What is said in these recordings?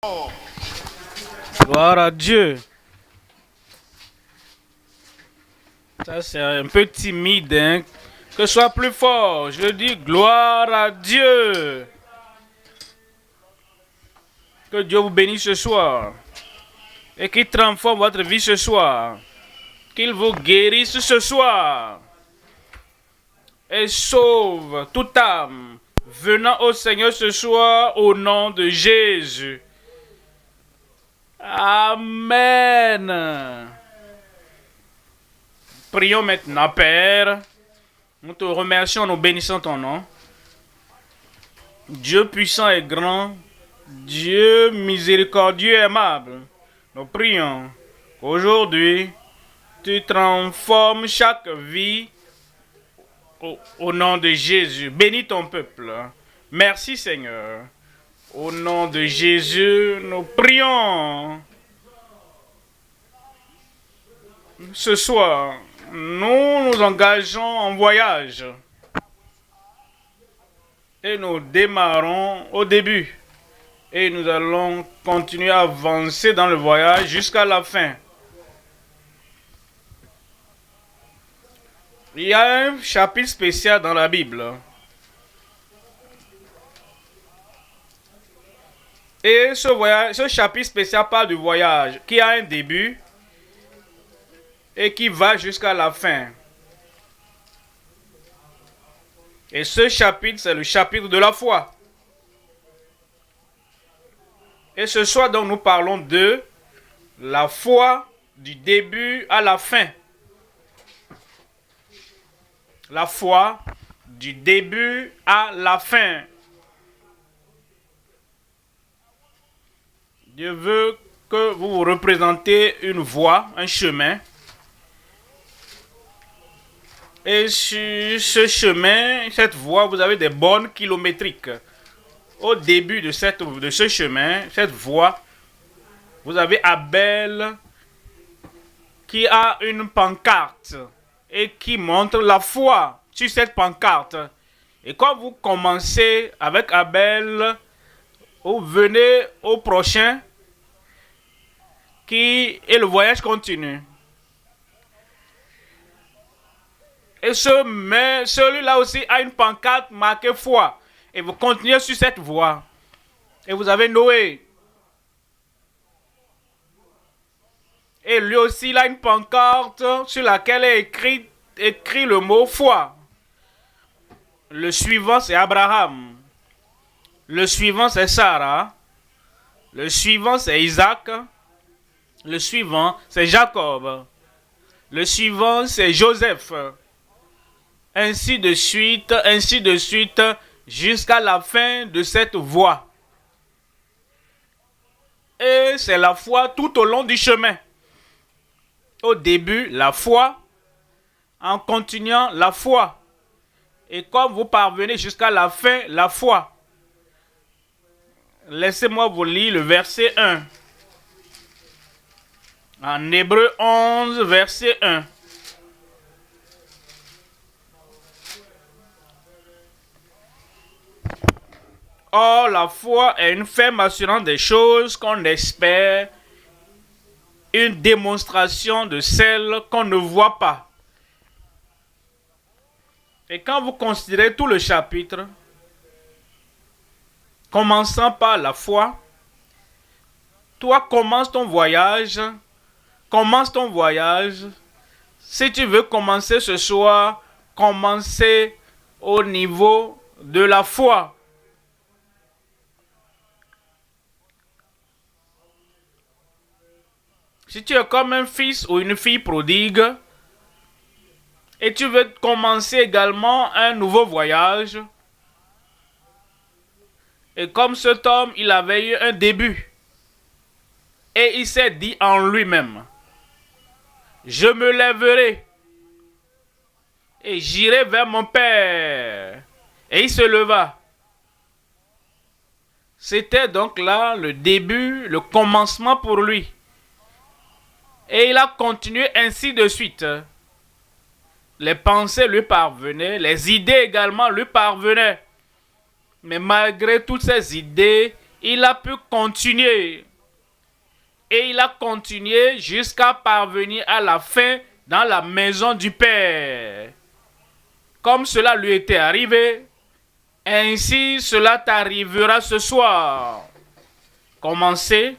Gloire à Dieu. Ça, c'est un peu timide, hein. Que ce soit plus fort. Je dis gloire à Dieu. Que Dieu vous bénisse ce soir. Et qu'il transforme votre vie ce soir. Qu'il vous guérisse ce soir. Et sauve toute âme venant au Seigneur ce soir au nom de Jésus. Amen. Prions maintenant, Père. Nous te remercions, nous bénissons ton nom. Dieu puissant et grand, Dieu miséricordieux et aimable, nous prions qu'aujourd'hui, tu transformes chaque vie au nom de Jésus. Bénis ton peuple. Merci Seigneur. Au nom de Jésus, nous prions. Ce soir, nous nous engageons en voyage. Et nous démarrons au début. Et nous allons continuer à avancer dans le voyage jusqu'à la fin. Il y a un chapitre spécial dans la Bible. Et ce chapitre spécial parle du voyage qui a un début et qui va jusqu'à la fin. Et ce chapitre, c'est le chapitre de la foi. Et ce soir, donc, nous parlons de la foi du début à la fin. La foi du début à la fin. Dieu veut que vous vous représentez une voie, un chemin. Et sur ce chemin, cette voie, vous avez des bornes kilométriques. Au début de ce chemin, cette voie, vous avez Abel qui a une pancarte et qui montre la foi sur cette pancarte. Et quand vous commencez avec Abel, vous venez au prochain et le voyage continue. Et celui-là aussi a une pancarte marquée foi. Et vous continuez sur cette voie. Et vous avez Noé. Et lui aussi, il a une pancarte sur laquelle est écrit le mot foi. Le suivant, c'est Abraham. Le suivant, c'est Sarah. Le suivant, c'est Isaac. Le suivant, c'est Jacob. Le suivant, c'est Joseph. Ainsi de suite, jusqu'à la fin de cette voie. Et c'est la foi tout au long du chemin. Au début, la foi. En continuant, la foi. Et quand vous parvenez jusqu'à la fin, la foi. Laissez-moi vous lire le verset 1. En Hébreux 11, verset 1. Or, la foi est une ferme assurance des choses qu'on espère, une démonstration de celles qu'on ne voit pas. Et quand vous considérez tout le chapitre, commençant par la foi, toi commence ton voyage. Si tu veux commencer ce soir, commencez au niveau de la foi. Si tu es comme un fils ou une fille prodigue et tu veux commencer également un nouveau voyage, et comme cet homme, il avait eu un début et il s'est dit en lui-même, je me lèverai et j'irai vers mon père. Et il se leva. C'était donc là le début, le commencement pour lui. Et il a continué ainsi de suite. Les pensées lui parvenaient, les idées également lui parvenaient. Mais malgré toutes ces idées, il a pu continuer. Et il a continué jusqu'à parvenir à la fin dans la maison du Père. Comme cela lui était arrivé, ainsi cela t'arrivera ce soir. Commencez,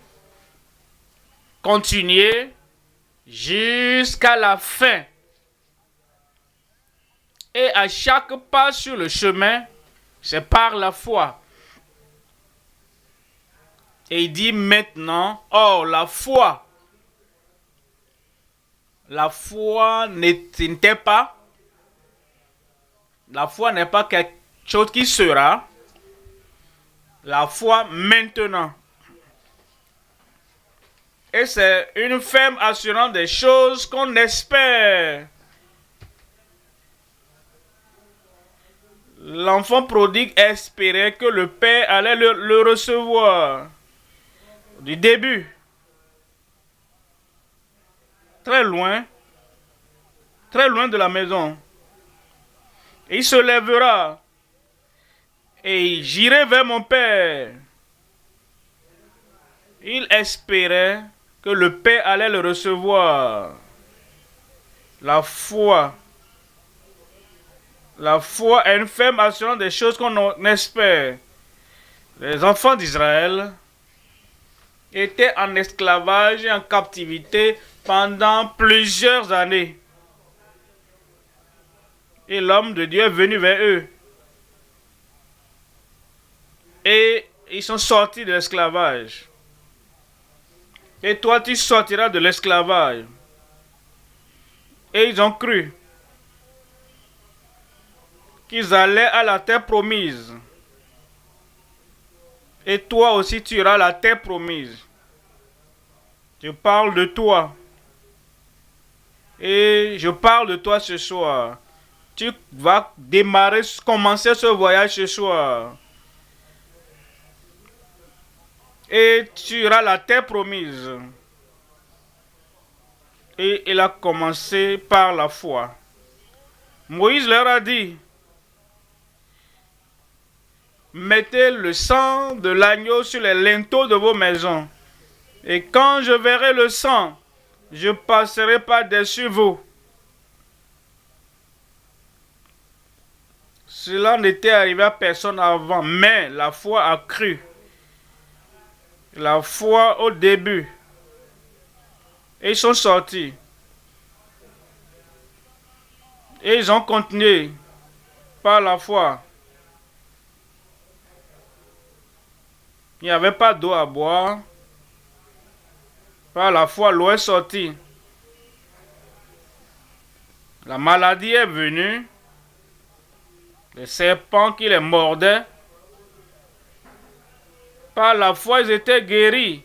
continuez jusqu'à la fin. Et à chaque pas sur le chemin, c'est par la foi. Et il dit maintenant, oh, la foi n'était pas, la foi n'est pas quelque chose qui sera, la foi maintenant. Et c'est une ferme assurance des choses qu'on espère. L'enfant prodigue espérait que le Père allait le recevoir. Du début, très loin de la maison. Et il se lèvera et j'irai vers mon Père. Il espérait que le Père allait le recevoir. La foi est une ferme assurance des choses qu'on espère. Les enfants d'Israël étaient en esclavage et en captivité pendant plusieurs années. Et l'homme de Dieu est venu vers eux. Et ils sont sortis de l'esclavage. Et toi, tu sortiras de l'esclavage. Et ils ont cru qu'ils allaient à la terre promise. Et toi aussi, tu iras à la terre promise. Je parle de toi. Et je parle de toi ce soir. Tu vas commencer ce voyage ce soir. Et tu iras à la terre promise. Et il a commencé par la foi. Moïse leur a dit, mettez le sang de l'agneau sur les linteaux de vos maisons. Et quand je verrai le sang, je passerai par-dessus vous. Cela n'était arrivé à personne avant, mais la foi a cru. La foi au début. Et ils sont sortis. Et ils ont continué par la foi. Il n'y avait pas d'eau à boire. Par la foi, l'eau est sortie. La maladie est venue. Les serpents qui les mordaient. Par la foi, ils étaient guéris.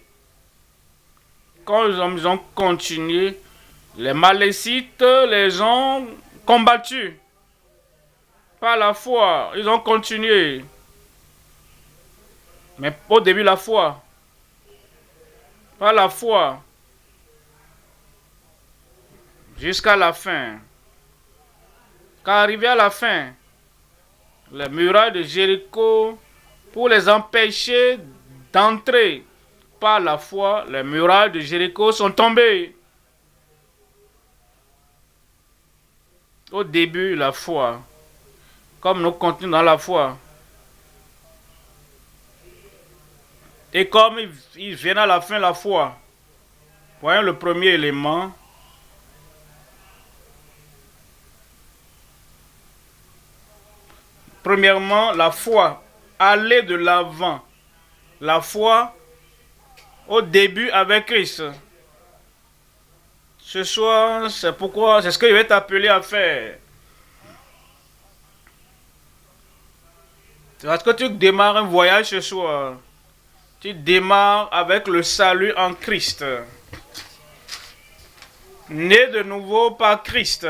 Quand ils ont continué, les Malécites les ont combattus. Par la foi, ils ont continué. Mais au début, la foi. Par la foi. Jusqu'à la fin. Quand arrivé à la fin, les murailles de Jéricho, pour les empêcher d'entrer par la foi, les murailles de Jéricho sont tombées. Au début, la foi. Comme nous continuons dans la foi. Et comme ils viennent à la fin, la foi. Voyons le premier élément. Premièrement, la foi. Aller de l'avant. La foi au début avec Christ. Ce soir, c'est ce que je vais t'appeler à faire. Est-ce que tu démarres un voyage ce soir? Tu démarres avec le salut en Christ. Né de nouveau par Christ.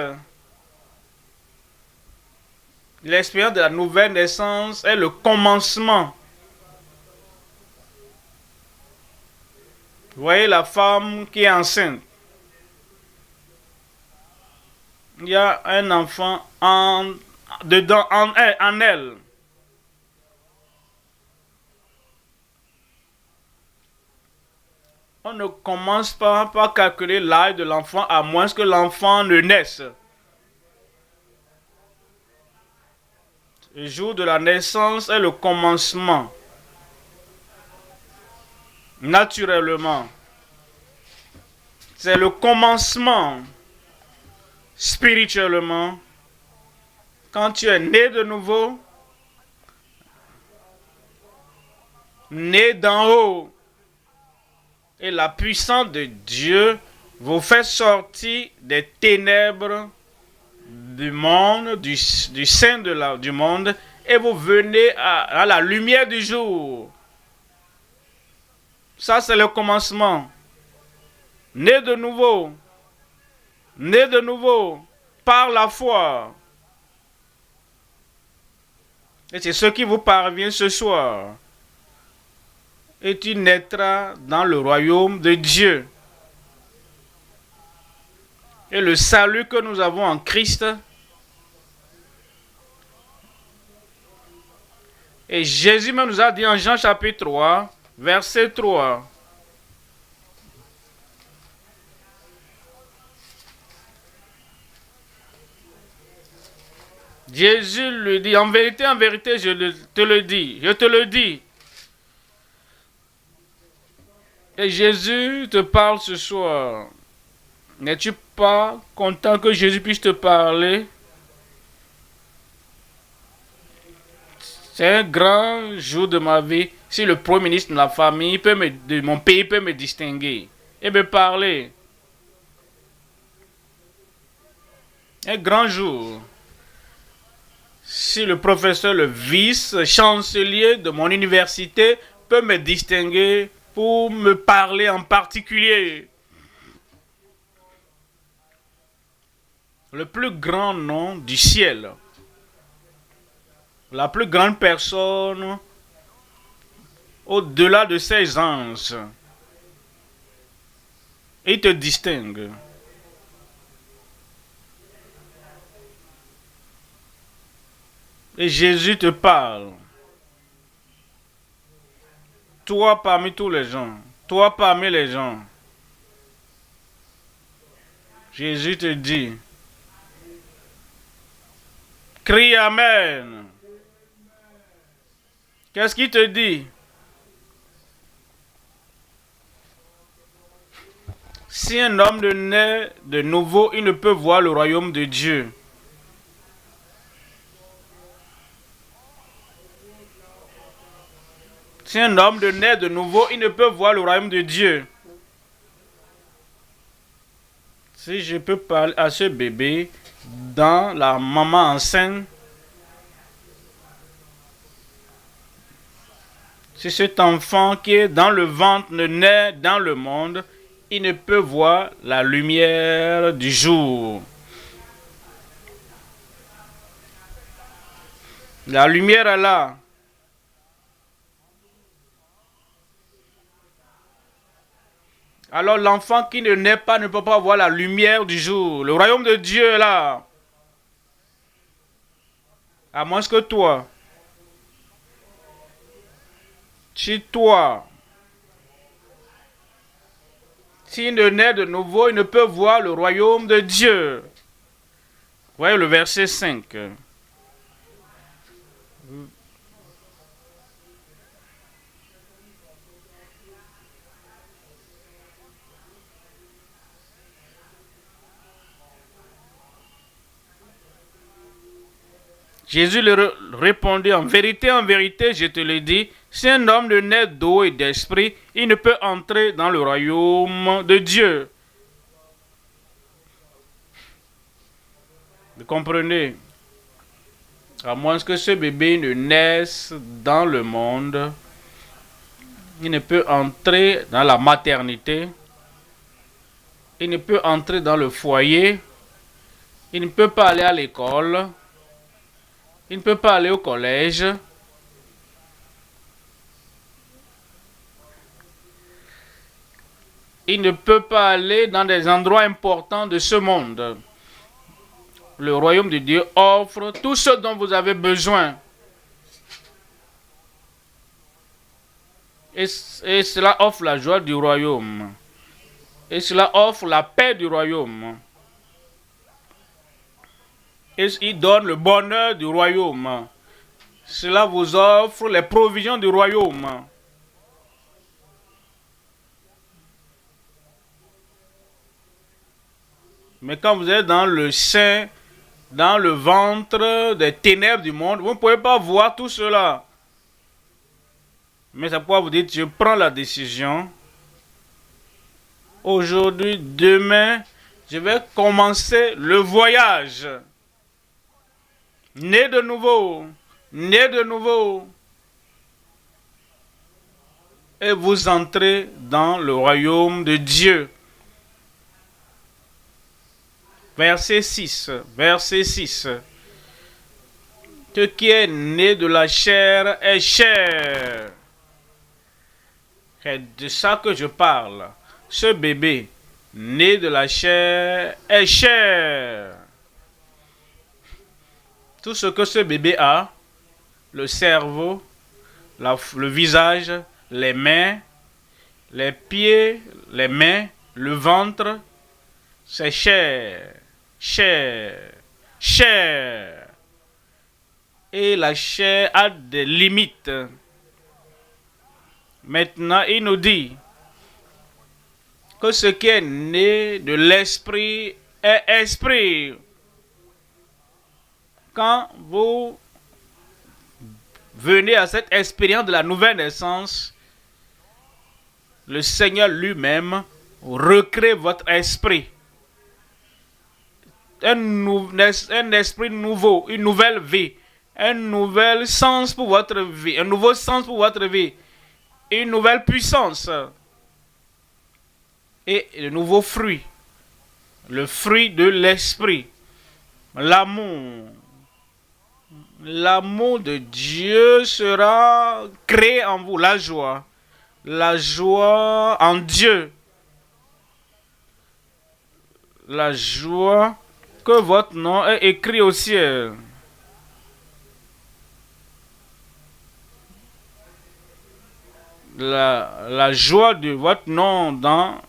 L'expérience de la nouvelle naissance est le commencement. Vous voyez la femme qui est enceinte. Il y a un enfant en elle. On ne commence pas par calculer l'âge de l'enfant à moins que l'enfant ne naisse. Le jour de la naissance est le commencement. Naturellement. C'est le commencement spirituellement. Quand tu es né de nouveau, né d'en haut, et la puissance de Dieu vous fait sortir des ténèbres du monde, du sein du monde, et vous venez à la lumière du jour. Ça, c'est le commencement. Né de nouveau. Né de nouveau par la foi. Et c'est ce qui vous parvient ce soir. Et tu naîtras dans le royaume de Dieu. Et le salut que nous avons en Christ. Et Jésus même nous a dit en Jean chapitre 3, verset 3. Jésus lui dit, en vérité, je te le dis. Et Jésus te parle ce soir. N'es-tu pas content que Jésus puisse te parler? C'est un grand jour de ma vie. Si le premier ministre de la famille de mon pays peut me distinguer et me parler. Un grand jour. Si le professeur, le vice-chancelier de mon université peut me distinguer pour me parler en particulier. Le plus grand nom du ciel. La plus grande personne au-delà de ses anges. Il te distingue. Et Jésus te parle. Toi parmi tous les gens. Toi parmi les gens. Jésus te dit. Crie Amen. Qu'est-ce qu'il te dit? Si un homme ne naît de nouveau, il ne peut voir le royaume de Dieu. Si un homme ne naît de nouveau, il ne peut voir le royaume de Dieu. Si je peux parler à ce bébé dans la maman enceinte, si cet enfant qui est dans le ventre ne naît dans le monde, il ne peut voir la lumière du jour. La lumière est là. Alors l'enfant qui ne naît pas ne peut pas voir la lumière du jour. Le royaume de Dieu est là. À moins que toi. Si toi. S'il ne naît de nouveau, il ne peut voir le royaume de Dieu. Voyez le verset 5. Jésus leur répondit, en vérité, je te le dis, si un homme ne naît d'eau et d'esprit, il ne peut entrer dans le royaume de Dieu. Vous comprenez? À moins que ce bébé ne naisse dans le monde, il ne peut entrer dans la maternité, il ne peut entrer dans le foyer, il ne peut pas aller à l'école, il ne peut pas aller au collège. Il ne peut pas aller dans des endroits importants de ce monde. Le royaume de Dieu offre tout ce dont vous avez besoin. Et cela offre la joie du royaume. Et cela offre la paix du royaume. Et il donne le bonheur du royaume. Cela vous offre les provisions du royaume. Mais quand vous êtes dans le sein, dans le ventre des ténèbres du monde, vous ne pouvez pas voir tout cela. Mais ça pourra vous dire, je prends la décision. Aujourd'hui, demain, je vais commencer le voyage. Né de nouveau. Né de nouveau. Et vous entrez dans le royaume de Dieu. Verset 6. Verset 6. Ce qui est né de la chair est chair. C'est de ça que je parle. Ce bébé né de la chair est chair. Tout ce que ce bébé a, le cerveau, le visage, les mains, les pieds, les mains, le ventre, c'est chair, chair, chair. Et la chair a des limites. Maintenant, il nous dit que ce qui est né de l'esprit est esprit. Quand vous venez à cette expérience de la nouvelle naissance, le Seigneur lui-même recrée votre esprit. Un esprit nouveau, une nouvelle vie, un nouvel sens pour votre vie, un nouveau sens pour votre vie, une nouvelle puissance et le nouveau fruit, le fruit de l'esprit, l'amour. L'amour de Dieu sera créé en vous, la joie en Dieu, la joie que votre nom est écrit au ciel. La joie de votre nom dans...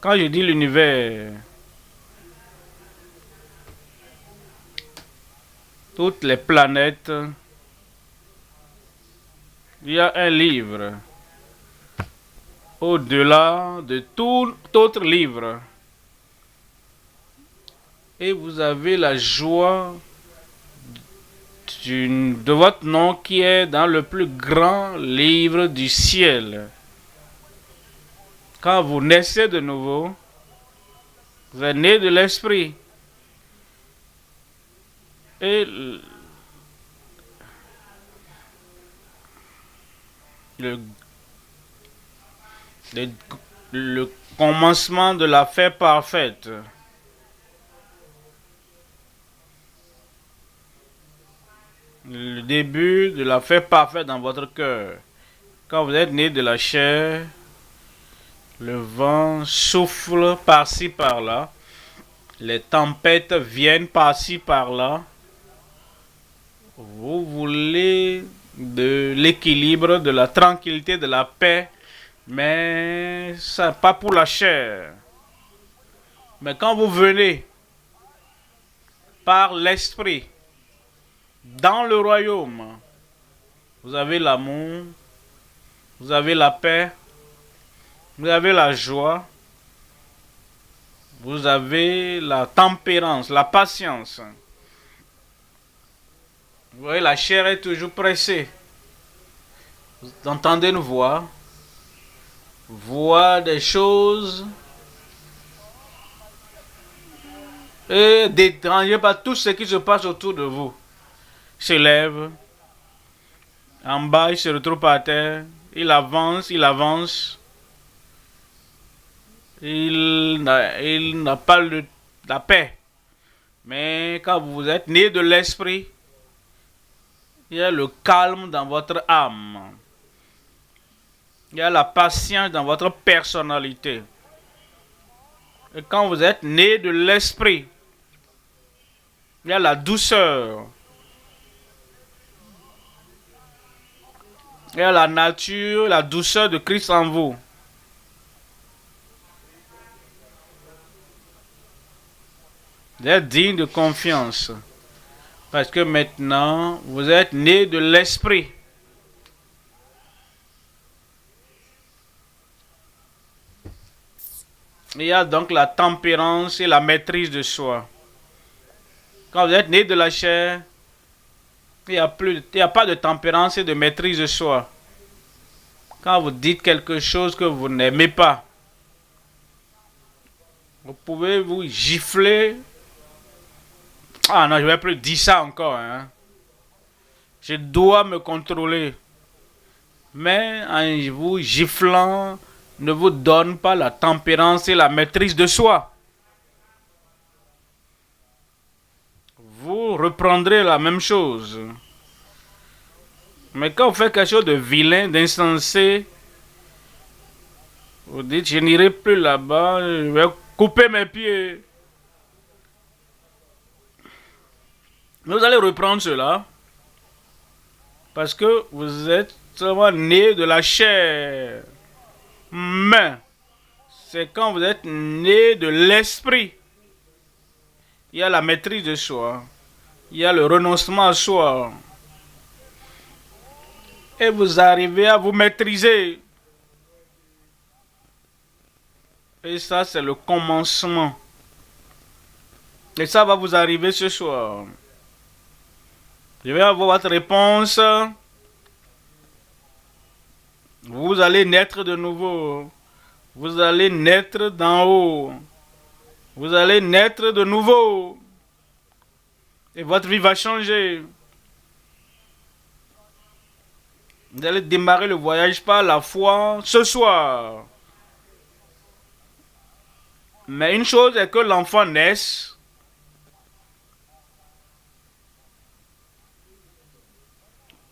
Quand je dis l'univers, toutes les planètes, il y a un livre au-delà de tout autre livre. Et vous avez la joie de votre nom qui est dans le plus grand livre du ciel. Quand vous naissez de nouveau, vous êtes né de l'esprit. Et le commencement de la fête parfaite. Le début de la fête parfaite dans votre cœur. Quand vous êtes né de la chair, le vent souffle par-ci par-là. Les tempêtes viennent par-ci par-là. Vous voulez de l'équilibre, de la tranquillité, de la paix, mais ça pas pour la chair. Mais quand vous venez par l'esprit dans le royaume, vous avez l'amour, vous avez la paix, vous avez la joie, vous avez la tempérance, la patience. Vous voyez, la chair est toujours pressée. Vous entendez une voix, voir des choses et déranger par tout ce qui se passe autour de vous. Il se lève, en bas, il se retrouve par terre, il avance, il n'a pas la paix. Mais quand vous êtes né de l'esprit, il y a le calme dans votre âme. Il y a la patience dans votre personnalité. Et quand vous êtes né de l'esprit, il y a la douceur. et à la nature, la douceur de Christ en vous. Vous êtes digne de confiance. Parce que maintenant, vous êtes né de l'esprit. Il y a donc la tempérance et la maîtrise de soi. Quand vous êtes né de la chair, il n'y a pas de tempérance et de maîtrise de soi. Quand vous dites quelque chose que vous n'aimez pas, vous pouvez vous gifler. Ah non, je ne vais plus dire ça encore. Hein. Je dois me contrôler. Mais en vous giflant, ne vous donne pas la tempérance et la maîtrise de soi. Vous reprendrez la même chose. Mais quand vous faites quelque chose de vilain, d'insensé, vous dites, je n'irai plus là-bas, je vais couper mes pieds. Vous allez reprendre cela. Parce que vous êtes seulement né de la chair. Mais, c'est quand vous êtes né de l'esprit. Il y a la maîtrise de soi. Il y a le renoncement à soi. Et vous arrivez à vous maîtriser. Et ça, c'est le commencement. Et ça va vous arriver ce soir. Je vais avoir votre réponse. Vous allez naître de nouveau. Vous allez naître d'en haut. Vous allez naître de nouveau. Et votre vie va changer. Vous allez démarrer le voyage par la foi ce soir. Mais une chose est que l'enfant naisse.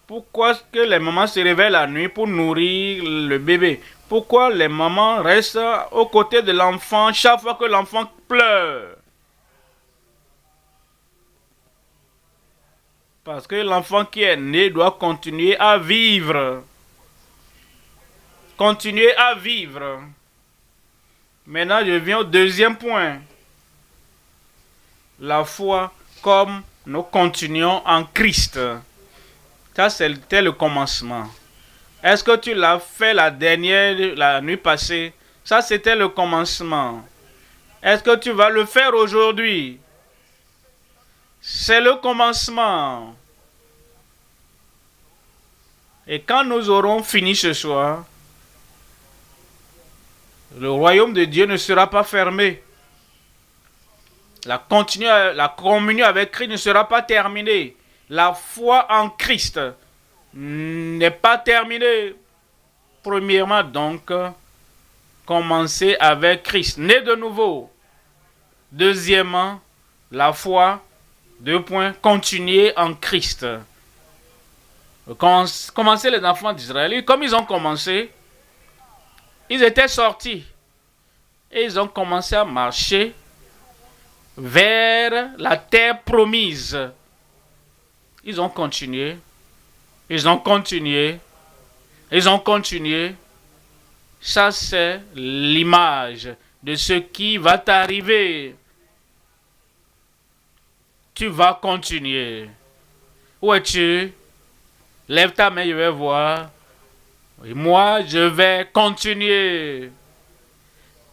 Pourquoi est-ce que les mamans se réveillent la nuit pour nourrir le bébé? Pourquoi les mamans restent aux côtés de l'enfant chaque fois que l'enfant pleure? Parce que l'enfant qui est né doit continuer à vivre. Continuer à vivre. Maintenant, je viens au deuxième point. La foi comme nous continuons en Christ. Ça, c'était le commencement. Est-ce que tu l'as fait la nuit passée? Ça, c'était le commencement. Est-ce que tu vas le faire aujourd'hui? C'est le commencement. Et quand nous aurons fini ce soir, le royaume de Dieu ne sera pas fermé. La communion avec Christ ne sera pas terminée. La foi en Christ n'est pas terminée. Premièrement, donc, commencer avec Christ, né de nouveau. Deuxièmement, la foi, 2 points, continuer en Christ. Commencer les enfants d'Israël, comme ils ont commencé, ils étaient sortis et ils ont commencé à marcher vers la terre promise. Ils ont continué, ils ont continué, ils ont continué. Ça, c'est l'image de ce qui va t'arriver. Tu vas continuer. Où es-tu? Lève ta main, je vais voir. Et moi, je vais continuer.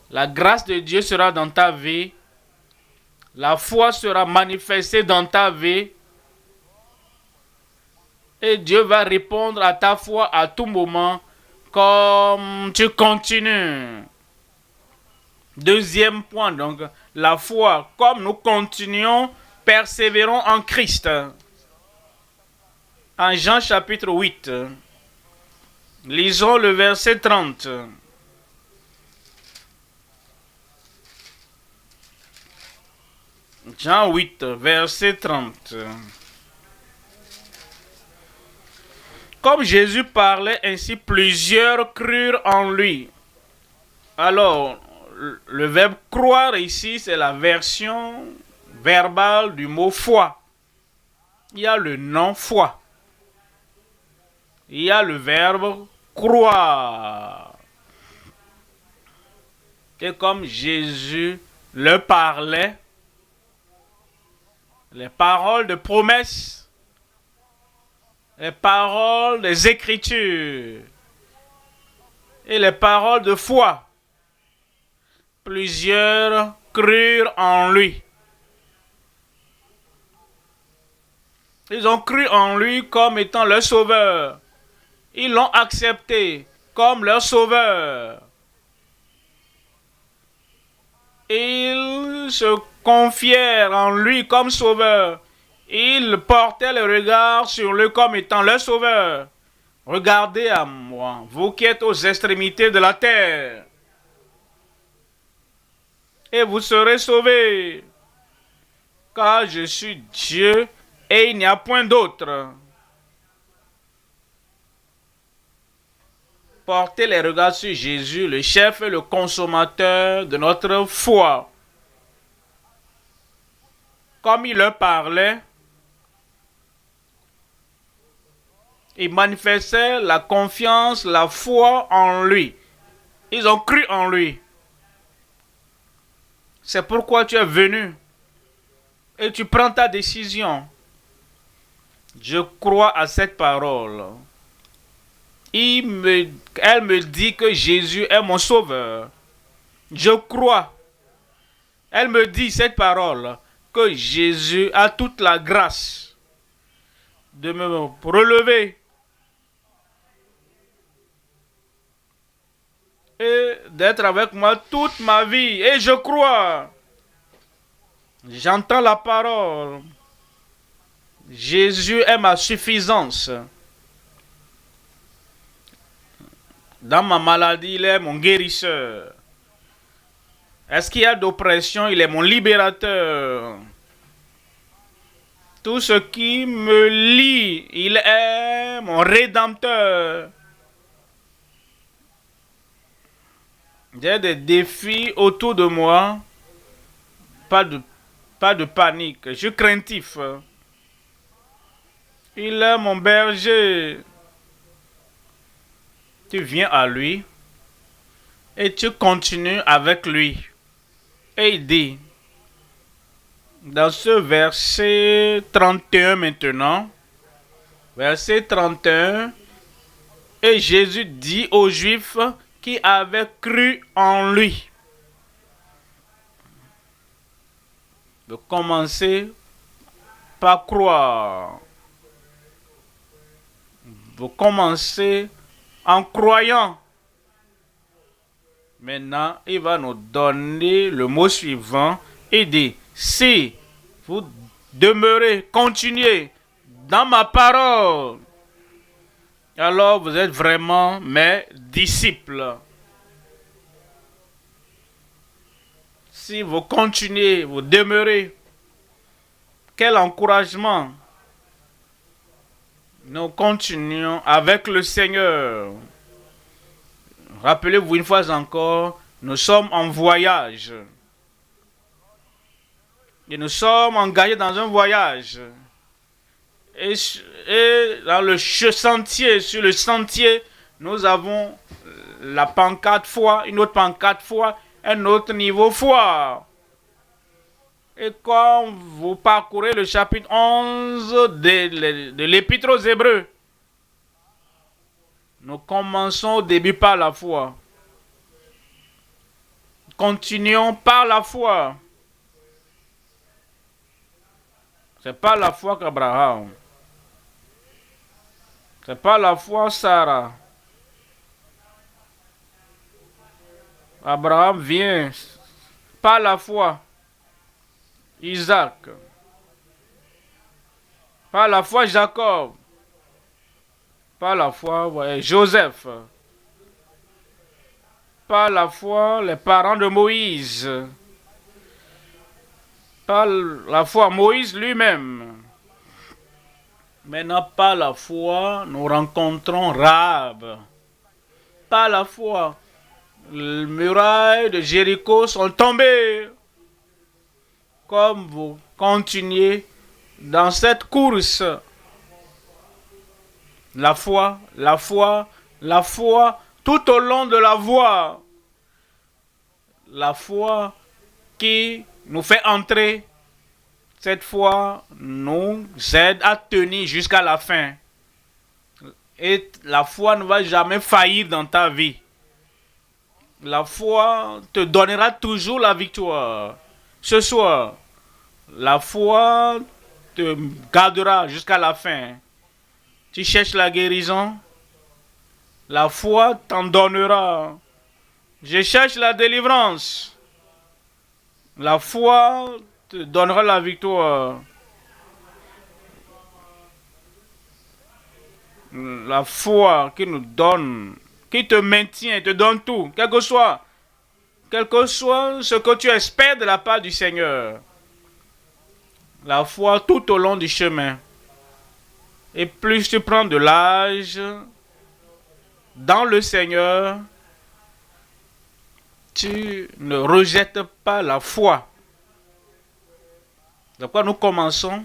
La grâce de Dieu sera dans ta vie. La foi sera manifestée dans ta vie. Et Dieu va répondre à ta foi à tout moment comme tu continues. Deuxième point, donc, la foi, comme nous continuons, persévérons en Christ. En Jean chapitre 8, lisons le verset 30. Jean 8, verset 30. Comme Jésus parlait ainsi, plusieurs crurent en lui. Alors, le verbe croire ici, c'est la version verbale du mot foi. Il y a le nom foi. il y a le verbe croire. Et comme Jésus leur parlait, les paroles de promesse, les paroles des Écritures et les paroles de foi, plusieurs crurent en lui. Ils ont cru en lui comme étant leur sauveur. Ils l'ont accepté comme leur sauveur. Ils se confièrent en lui comme sauveur. Ils portaient le regard sur lui comme étant leur sauveur. Regardez à moi, vous qui êtes aux extrémités de la terre, et vous serez sauvés, car je suis Dieu et il n'y a point d'autre. Portez les regards sur Jésus, le chef et le consommateur de notre foi. Comme il leur parlait, il manifestait la confiance, la foi en lui. Ils ont cru en lui. C'est pourquoi tu es venu et tu prends ta décision. Je crois à cette parole. Elle me dit que Jésus est mon sauveur. Je crois. Elle me dit cette parole que Jésus a toute la grâce de me relever et d'être avec moi toute ma vie. Et je crois. J'entends la parole. Jésus est ma suffisance. Dans ma maladie, il est mon guérisseur. Est-ce qu'il y a d'oppression? Il est mon libérateur. Tout ce qui me lie, il est mon rédempteur. J'ai des défis autour de moi. Pas de panique. Je suis craintif. Il est mon berger. Tu viens à lui et tu continues avec lui. Et il dit, dans ce verset 31 maintenant, verset 31, et Jésus dit aux Juifs qui avaient cru en lui de commencer par croire. Vous commencez en croyant. Maintenant, il va nous donner le mot suivant. Il dit, si vous demeurez, continuez dans ma parole, alors vous êtes vraiment mes disciples. Si vous continuez, vous demeurez, quel encouragement! Nous continuons avec le Seigneur. Rappelez-vous une fois encore, nous sommes en voyage. Et nous sommes engagés dans un voyage. Et dans le sentier, sur le sentier, nous avons la pancarte foi, une autre pancarte foi, un autre niveau foi. Et quand vous parcourez le chapitre 11 de l'Épître aux Hébreux, nous commençons au début par la foi. Continuons par la foi. C'est pas la foi qu'Abraham. C'est pas la foi Sarah. Abraham vient par la foi. Isaac. Par la foi Jacob. Par la foi Joseph. Par la foi les parents de Moïse. Par la foi Moïse lui-même. Maintenant, par la foi, nous rencontrons Rahab. Par la foi, les murailles de Jéricho sont tombées. Comme vous continuez dans cette course, La foi, la foi, la foi, tout au long de la voie. La foi qui nous fait entrer, cette foi nous aide à tenir jusqu'à la fin. Et la foi ne va jamais faillir dans ta vie. La foi te donnera toujours la victoire. Ce soir, la foi te gardera jusqu'à la fin. Tu cherches la guérison, la foi t'en donnera. Je cherche la délivrance, la foi te donnera la victoire. La foi qui nous donne, qui te maintient, te donne tout, quel que soit ce que tu espères de la part du Seigneur. La foi tout au long du chemin. Et plus tu prends de l'âge dans le Seigneur, tu ne rejettes pas la foi. De quoi nous commençons.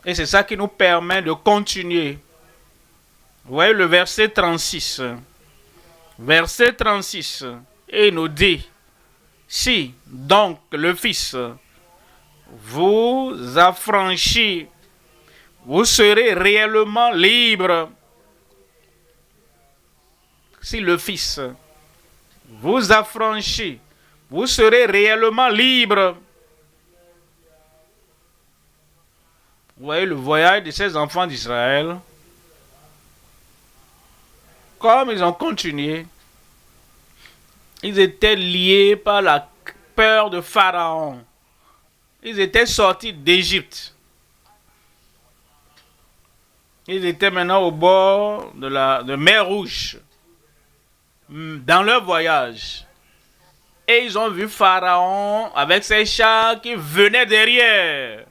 Et c'est ça qui nous permet de continuer. Vous voyez le verset 36. Verset 36. Et il nous dit, si donc le Fils vous affranchit, vous serez réellement libre. Si le Fils vous affranchit, vous serez réellement libre. Vous voyez le voyage de ces enfants d'Israël. Comme ils ont continué, ils étaient liés par la peur de Pharaon. Ils étaient sortis d'Égypte. Ils étaient maintenant au bord de mer Rouge, dans leur voyage. Et ils ont vu Pharaon avec ses chars qui venaient derrière.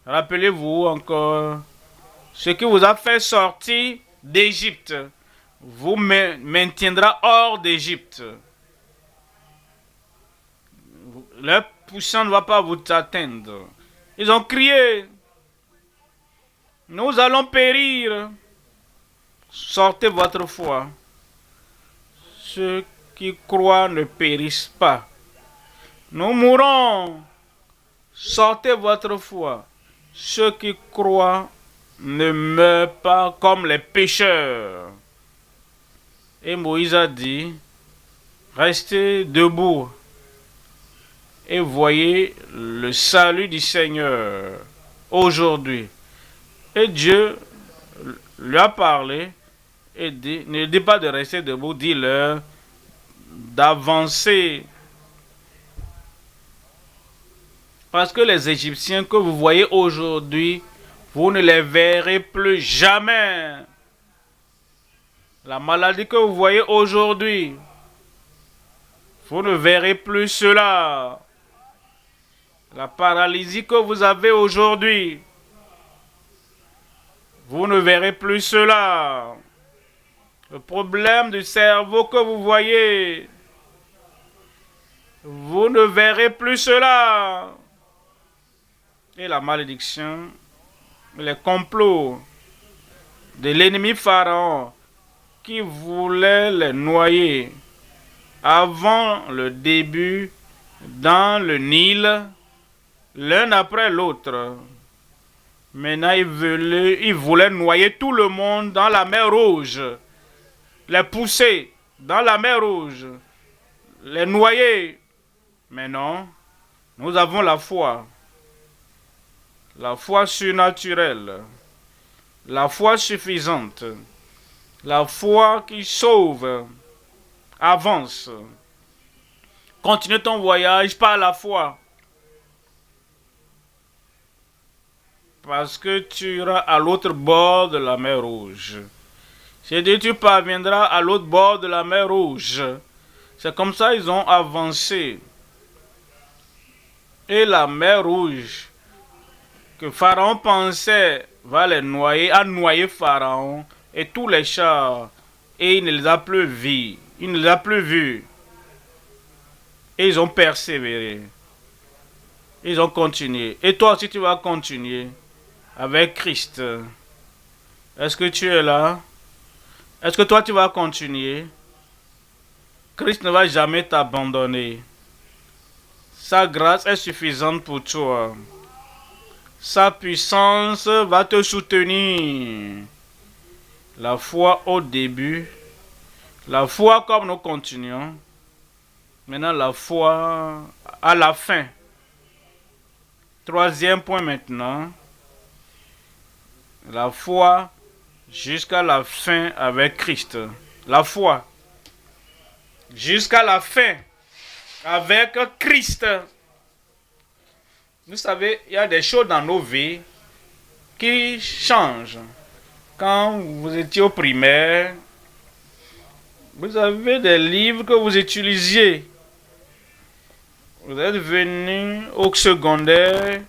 Rappelez-vous encore, ce qui vous a fait sortir d'Égypte vous maintiendra hors d'Égypte. Leur puissance ne va pas vous atteindre. Ils ont crié, nous allons périr. Sortez votre foi. Ceux qui croient ne périssent pas. Nous mourrons. Sortez votre foi. Ceux qui croient ne meurent pas comme les pécheurs. Et Moïse a dit, restez debout et voyez le salut du Seigneur aujourd'hui. Et Dieu lui a parlé et dit, ne dis pas de rester debout, dis-leur d'avancer. Parce que les Égyptiens que vous voyez aujourd'hui, vous ne les verrez plus jamais. La maladie que vous voyez aujourd'hui, vous ne verrez plus cela. La paralysie que vous avez aujourd'hui, vous ne verrez plus cela. Le problème du cerveau que vous voyez, vous ne verrez plus cela. Et la malédiction, les complots de l'ennemi Pharaon qui voulait les noyer avant le début dans le Nil, l'un après l'autre. Maintenant, il voulait noyer tout le monde dans la mer Rouge, les pousser dans la mer Rouge, les noyer. Mais non, nous avons la foi surnaturelle, la foi suffisante, la foi qui sauve. Avance. Continue ton voyage par la foi. Parce que tu iras à l'autre bord de la mer Rouge. J'ai dit, tu parviendras à l'autre bord de la mer Rouge. C'est comme ça qu'ils ont avancé. Et la mer Rouge, que Pharaon pensait va les noyer, a noyé Pharaon et tous les chars. Et il ne les a plus vus. Il ne les a plus vus. Et ils ont persévéré. Ils ont continué. Et toi aussi, tu vas continuer avec Christ. Est-ce que tu es là? Est-ce que toi tu vas continuer? Christ ne va jamais t'abandonner. Sa grâce est suffisante pour toi. Sa puissance va te soutenir. La foi au début, la foi comme nous continuons. Maintenant la foi à la fin. Troisième point maintenant. La foi jusqu'à la fin avec Christ. La foi jusqu'à la fin avec Christ. Vous savez, il y a des choses dans nos vies qui changent. Quand vous étiez au primaire, vous avez des livres que vous utilisiez. Vous êtes venu au secondaire,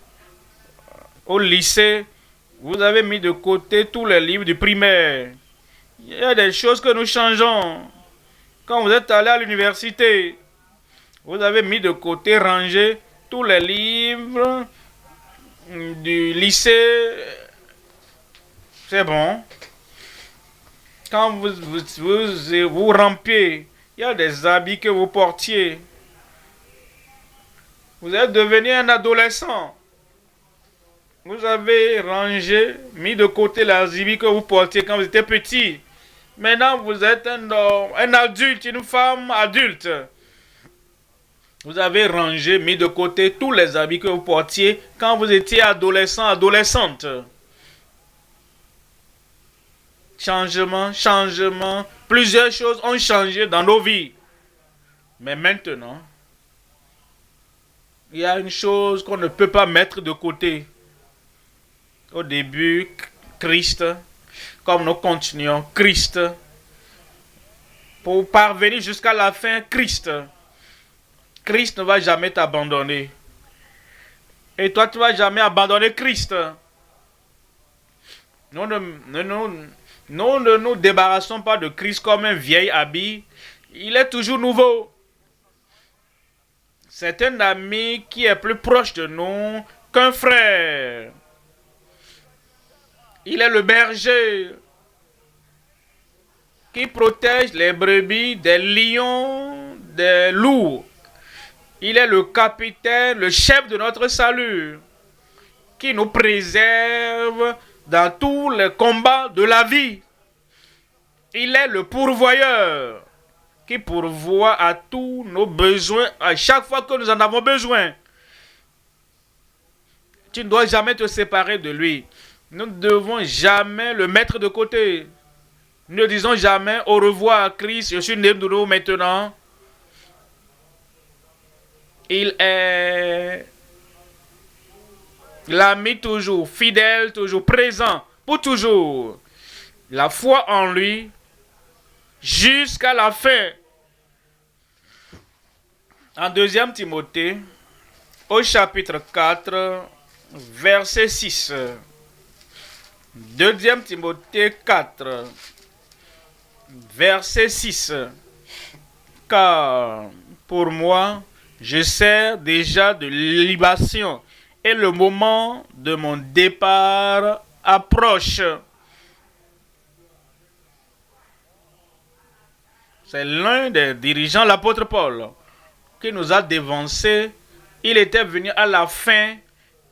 au lycée, vous avez mis de côté tous les livres du primaire. Il y a des choses que nous changeons. Quand vous êtes allé à l'université, vous avez mis de côté, rangé tous les livres du lycée. C'est bon. Quand vous rampiez, il y a des habits que vous portiez. Vous êtes devenu un adolescent. Vous avez rangé, mis de côté les habits que vous portiez quand vous étiez petit. Maintenant, vous êtes un homme, un adulte, une femme adulte. Vous avez rangé, mis de côté tous les habits que vous portiez quand vous étiez adolescent, adolescente. Changement, changement. Plusieurs choses ont changé dans nos vies. Mais maintenant, il y a une chose qu'on ne peut pas mettre de côté. Au début, Christ. Comme nous continuons, Christ. Pour parvenir jusqu'à la fin, Christ. Christ ne va jamais t'abandonner. Et toi, tu ne vas jamais abandonner Christ. Nous ne nous débarrassons pas de Christ comme un vieil habit. Il est toujours nouveau. C'est un ami qui est plus proche de nous qu'un frère. Il est le berger qui protège les brebis des lions, des loups. Il est le capitaine, le chef de notre salut, qui nous préserve dans tous les combats de la vie. Il est le pourvoyeur qui pourvoit à tous nos besoins à chaque fois que nous en avons besoin. Tu ne dois jamais te séparer de lui. Nous ne devons jamais le mettre de côté. Ne disons jamais au revoir à Christ, je suis né de nouveau maintenant. Il est l'ami toujours, fidèle, toujours présent, pour toujours. La foi en lui jusqu'à la fin. En 2 Timothée, au chapitre 4, verset 6. 2 Timothée 4, verset 6. Car pour moi, je sers déjà de libation et le moment de mon départ approche. C'est l'un des dirigeants, l'apôtre Paul, qui nous a dévancés. Il était venu à la fin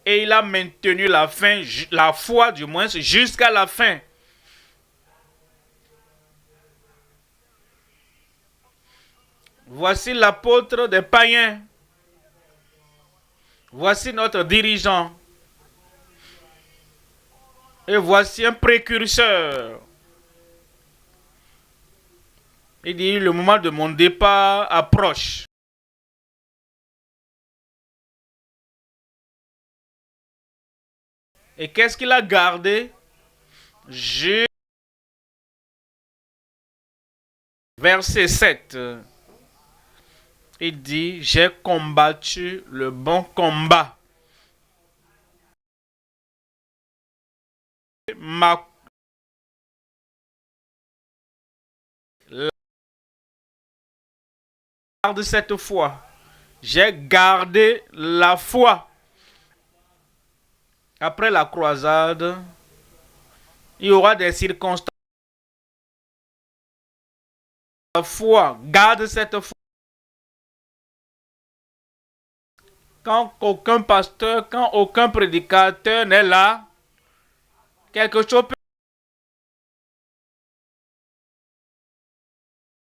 et il a maintenu la fin, la foi du moins, jusqu'à la fin. Voici l'apôtre des païens. Voici notre dirigeant. Et voici un précurseur. Il dit, le moment de mon départ approche. Et qu'est-ce qu'il a gardé? Verset 7. Il dit, j'ai combattu le bon combat. Garde cette foi. J'ai gardé la foi. Après la croisade, Il y aura des circonstances. La foi, garde cette foi. Quand aucun pasteur, quand aucun prédicateur n'est là, quelque chose peut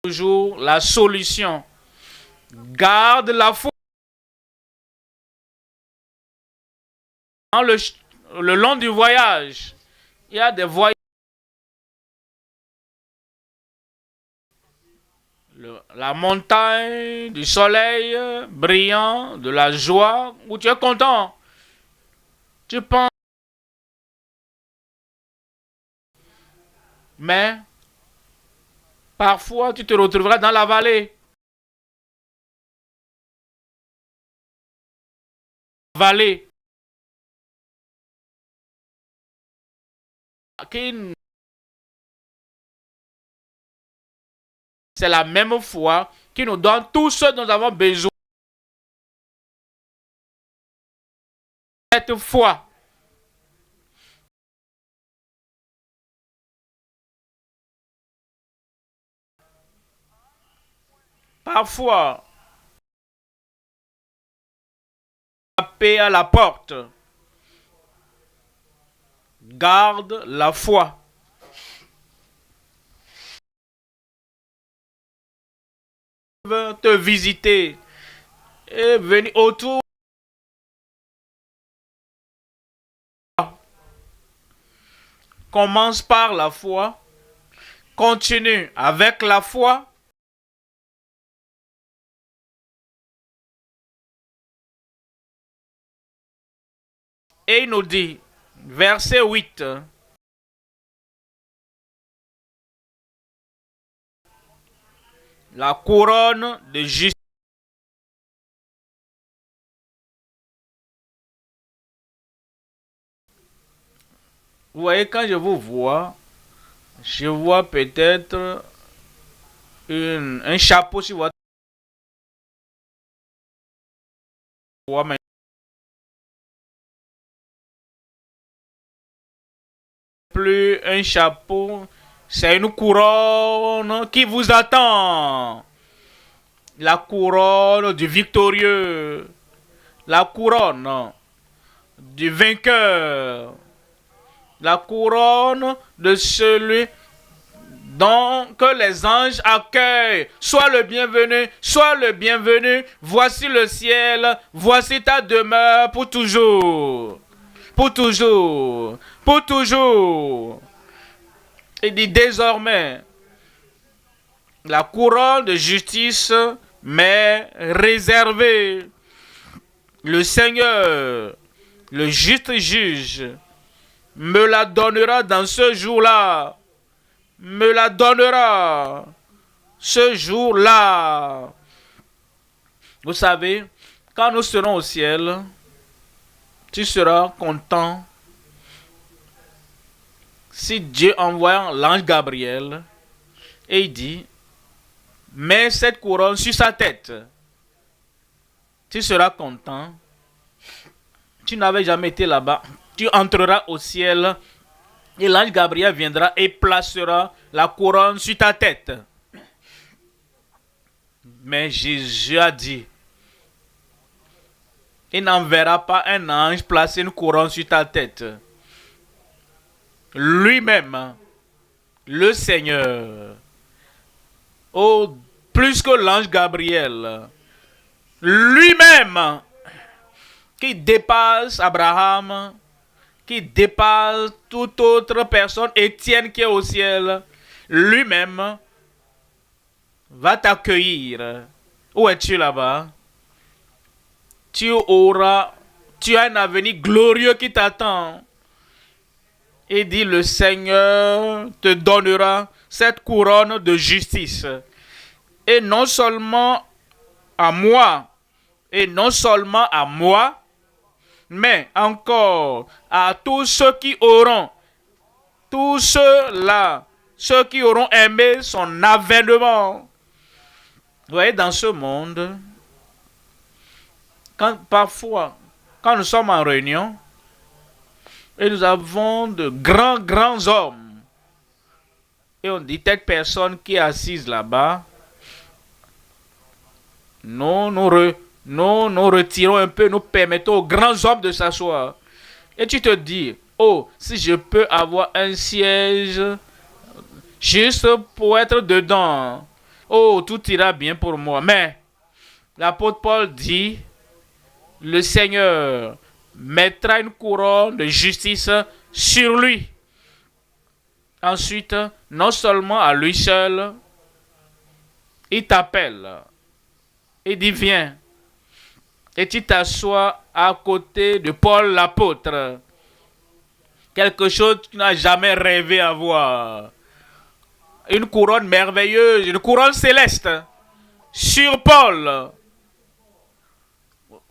toujours la solution. Garde la foi. Dans le long du voyage, il y a des voyages. La montagne, du soleil brillant, de la joie, où tu es content. Tu penses. Mais parfois, tu te retrouveras dans la vallée. Vallée. C'est la même foi qui nous donne tout ce dont nous avons besoin. Cette foi. Parfois, taper à la porte. Garde la foi. Te visiter et venir autour. Commence par la foi. Continue avec la foi. Et il nous dit, verset 8. La couronne de justice. Vous voyez, quand je vous vois, je vois peut-être un chapeau sur votre voix, mais plus un chapeau, c'est une couronne qui vous attend. La couronne du victorieux, la couronne du vainqueur, la couronne de celui donc que les anges accueillent. Sois le bienvenu, sois le bienvenu. Voici le ciel, voici ta demeure pour toujours. Pour toujours. Pour toujours. Il dit désormais, la couronne de justice m'est réservée. Le Seigneur, le juste juge, me la donnera dans ce jour-là. Me la donnera ce jour-là. Vous savez, quand nous serons au ciel, tu seras content si Dieu envoie l'ange Gabriel et il dit, mets cette couronne sur sa tête. Tu seras content. Tu n'avais jamais été là-bas. Tu entreras au ciel et l'ange Gabriel viendra et placera la couronne sur ta tête. Mais Jésus a dit, il n'enverra pas un ange placer une couronne sur ta tête. Lui-même, le Seigneur, oh, plus que l'ange Gabriel, lui-même, qui dépasse Abraham, qui dépasse toute autre personne, Étienne qui est au ciel, lui-même va t'accueillir. Où es-tu là-bas? Tu as un avenir glorieux qui t'attend. Et dit, le Seigneur te donnera cette couronne de justice. Et non seulement à moi, mais encore à tous ceux qui auront aimé son avènement. Vous voyez, dans ce monde, parfois, quand nous sommes en réunion, Et nous avons de grands hommes. Et on dit, telle personne qui est assise là-bas, nous retirons un peu, nous permettons aux grands hommes de s'asseoir. Et tu te dis, oh, si je peux avoir un siège juste pour être dedans, oh, tout ira bien pour moi. Mais l'apôtre Paul dit, le Seigneur mettra une couronne de justice sur lui. Ensuite, non seulement à lui seul, il t'appelle. Il dit, viens. Et tu t'assois à côté de Paul l'apôtre. Quelque chose que tu n'as jamais rêvé avoir. Une couronne merveilleuse, une couronne céleste sur Paul.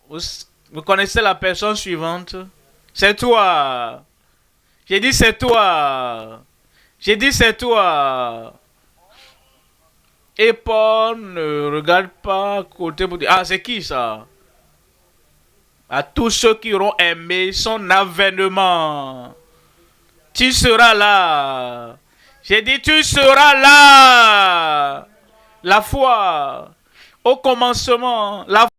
Vous connaissez la personne suivante? C'est toi. J'ai dit c'est toi. J'ai dit c'est toi. Et Paul ne regarde pas à côté pour dire, ah, c'est qui ça? À tous ceux qui auront aimé son avènement. Tu seras là. J'ai dit, tu seras là. La foi. Au commencement, la foi.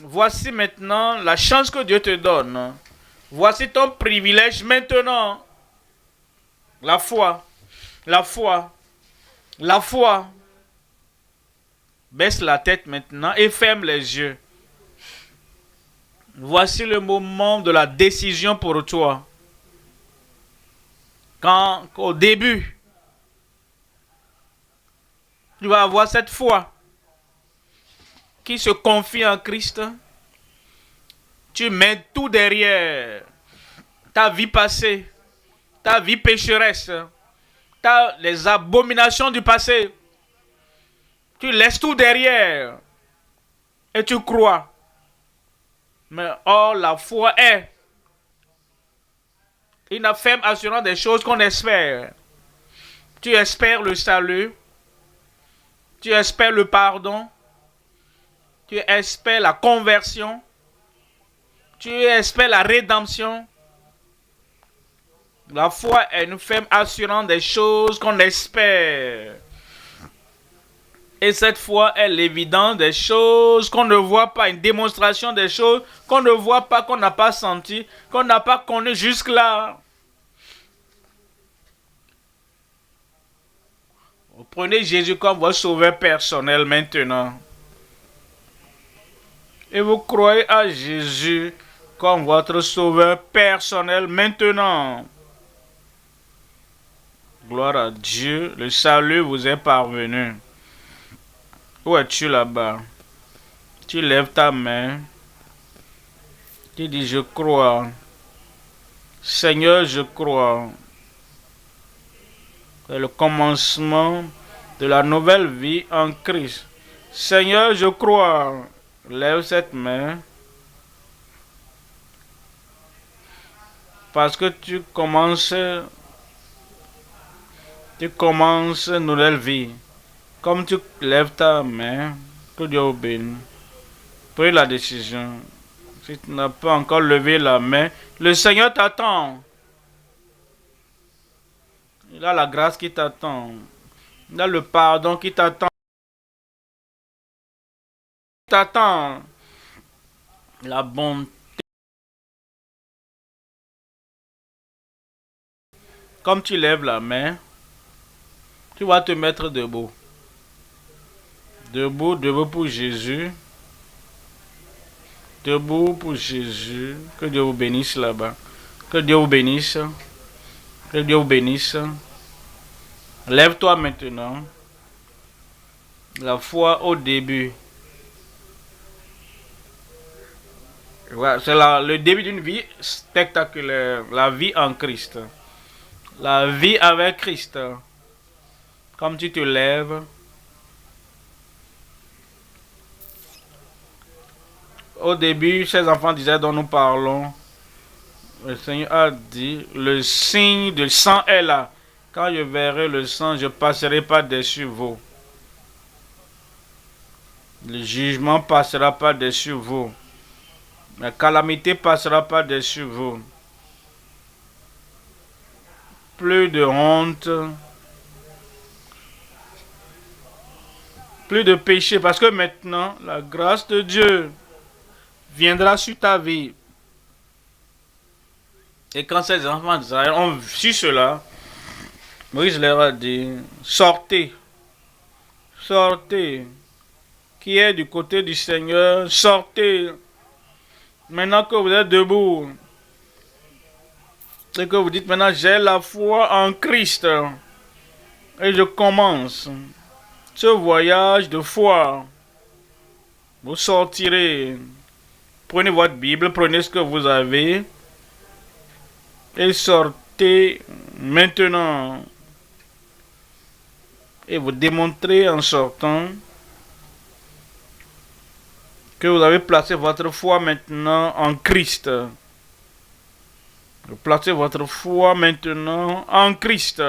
Voici maintenant la chance que Dieu te donne. Voici ton privilège maintenant. La foi. La foi. La foi. Baisse la tête maintenant et ferme les yeux. Voici le moment de la décision pour toi. Quand au début, tu vas avoir cette foi qui se confie en Christ. Tu mets tout derrière. Ta vie passée, ta vie pécheresse, les abominations du passé. Tu laisses tout derrière et tu crois. Mais or, la foi est une ferme assurance des choses qu'on espère. Tu espères le salut. Tu espères le pardon. Tu espères la conversion. Tu espères la rédemption. La foi est une ferme assurance des choses qu'on espère. Et cette foi est l'évidence des choses qu'on ne voit pas, une démonstration des choses qu'on ne voit pas, qu'on n'a pas senti, qu'on n'a pas connu jusque-là. Vous prenez Jésus comme votre sauveur personnel maintenant. Et vous croyez à Jésus comme votre sauveur personnel maintenant. Gloire à Dieu, le salut vous est parvenu. Où es-tu là-bas? Tu lèves ta main. Tu dis, je crois. Seigneur, je crois. C'est le commencement de la nouvelle vie en Christ. Seigneur, je crois. Lève cette main. Parce que tu commences une nouvelle vie. Comme tu lèves ta main, que Dieu vous bénisse. Prenez la décision. Si tu n'as pas encore levé la main, le Seigneur t'attend. Il a la grâce qui t'attend. Il a le pardon qui t'attend. La bonté. Comme tu lèves la main, tu vas te mettre debout. Debout pour Jésus. Debout pour Jésus. Que Dieu vous bénisse là-bas. Que Dieu vous bénisse. Que Dieu vous bénisse. Lève-toi maintenant. La foi au début. Voilà, c'est le début d'une vie spectaculaire. La vie en Christ. La vie avec Christ. Comme tu te lèves. Au début, ces enfants disaient dont nous parlons. Le Seigneur a dit, le signe du sang est là. Quand je verrai le sang, je passerai par-dessus vous. Le jugement passera par-dessus vous. La calamité passera par-dessus vous. Plus de honte. Plus de péché. Parce que maintenant, la grâce de Dieu viendra sur ta vie. Et quand ces enfants d'Israël ont su cela, Moïse leur a dit, sortez. Sortez. Qui est du côté du Seigneur, sortez. Maintenant que vous êtes debout. Et que vous dites maintenant, j'ai la foi en Christ. Et je commence ce voyage de foi. Vous sortirez. Prenez votre Bible, prenez ce que vous avez. Et sortez maintenant. Et vous démontrez en sortant que vous avez placé votre foi maintenant en Christ. Vous placez votre foi maintenant en Christ.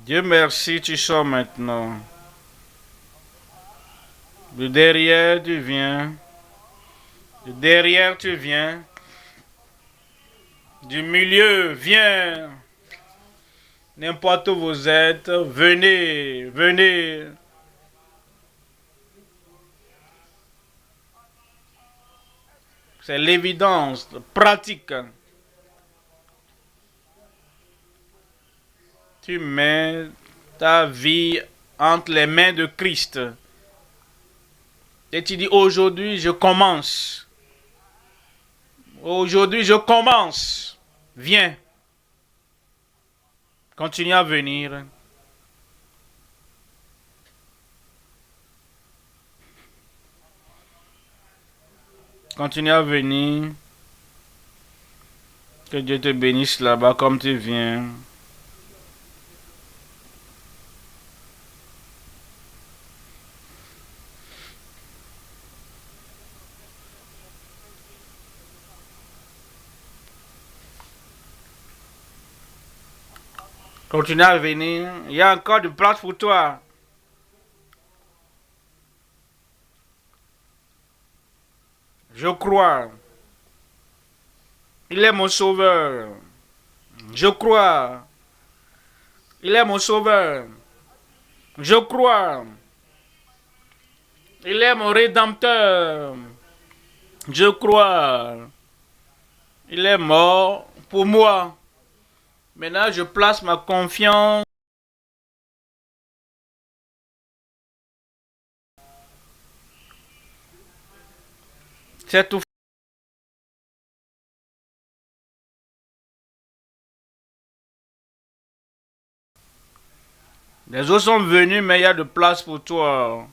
Dieu merci, tu sors maintenant. De derrière, tu viens. De derrière, tu viens. Du milieu, viens. N'importe où vous êtes, venez, venez. C'est l'évidence pratique. Tu mets ta vie entre les mains de Christ. Et tu dis, aujourd'hui, je commence. Aujourd'hui, je commence. Viens. Continue à venir. Continue à venir. Que Dieu te bénisse là-bas comme tu viens. Continue à venir. Il y a encore de place pour toi. Je crois. Il est mon sauveur. Je crois. Il est mon sauveur. Je crois. Il est mon rédempteur. Je crois. Il est mort pour moi. Maintenant, je place ma confiance. C'est tout. Les autres sont venus, mais il y a de place pour toi.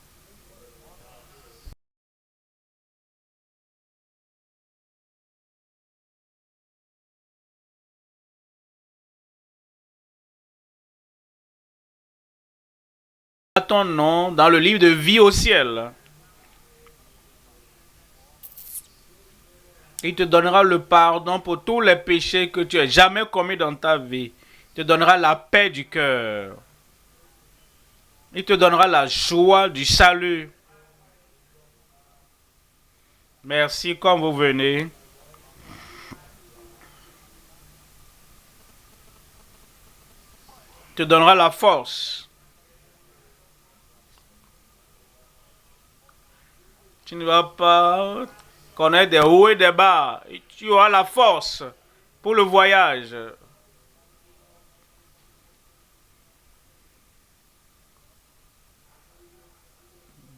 Ton nom dans le livre de vie au ciel. Il te donnera le pardon pour tous les péchés que tu as jamais commis dans ta vie. Il te donnera la paix du cœur. Il te donnera la joie du salut. Merci quand vous venez. Il te donnera la force. Tu ne vas pas connaître des hauts et des bas. Tu auras la force pour le voyage.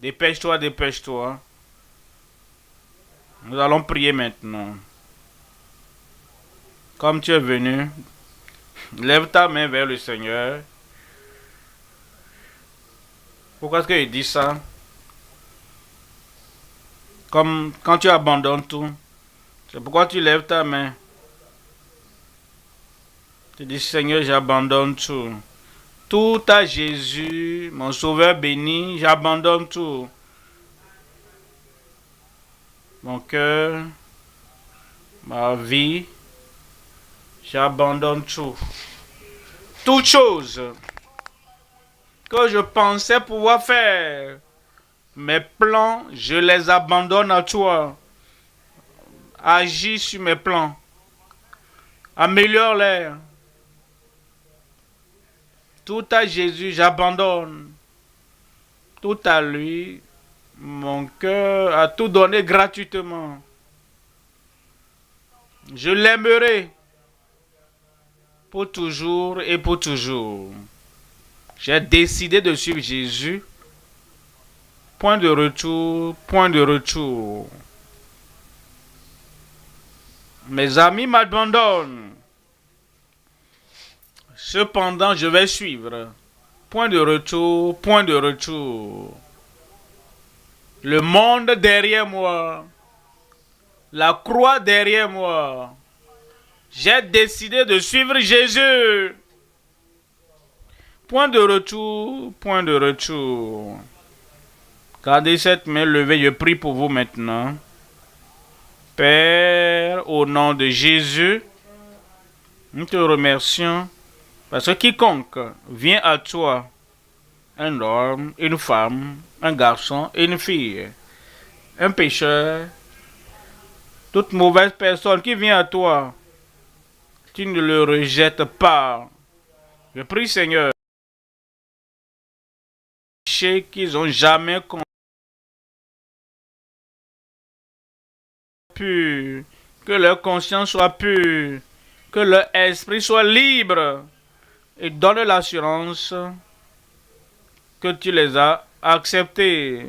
Dépêche-toi, dépêche-toi. Nous allons prier maintenant. Comme tu es venu, lève ta main vers le Seigneur. Pourquoi est-ce qu'il dit ça? Comme quand tu abandonnes tout. C'est pourquoi tu lèves ta main. Tu dis, Seigneur, j'abandonne tout. Tout à Jésus, mon sauveur béni, j'abandonne tout. Mon cœur, ma vie, j'abandonne tout. Toutes choses que je pensais pouvoir faire, mes plans, je les abandonne à toi. Agis sur mes plans. Améliore-les. Tout à Jésus, j'abandonne. Tout à lui, mon cœur a tout donné gratuitement. Je l'aimerai pour toujours et pour toujours. J'ai décidé de suivre Jésus. Point de retour, point de retour. Mes amis m'abandonnent. Cependant, je vais suivre. Point de retour, point de retour. Le monde derrière moi. La croix derrière moi. J'ai décidé de suivre Jésus. Point de retour, point de retour. Gardez cette main levée, je prie pour vous maintenant. Père, au nom de Jésus, nous te remercions parce que quiconque vient à toi, un homme, une femme, un garçon et une fille, un pécheur, toute mauvaise personne qui vient à toi, tu ne le rejettes pas. Je prie, Seigneur, qu'ils n'ont jamais pure, que leur conscience soit pure, que leur esprit soit libre et donne l'assurance que tu les as acceptés.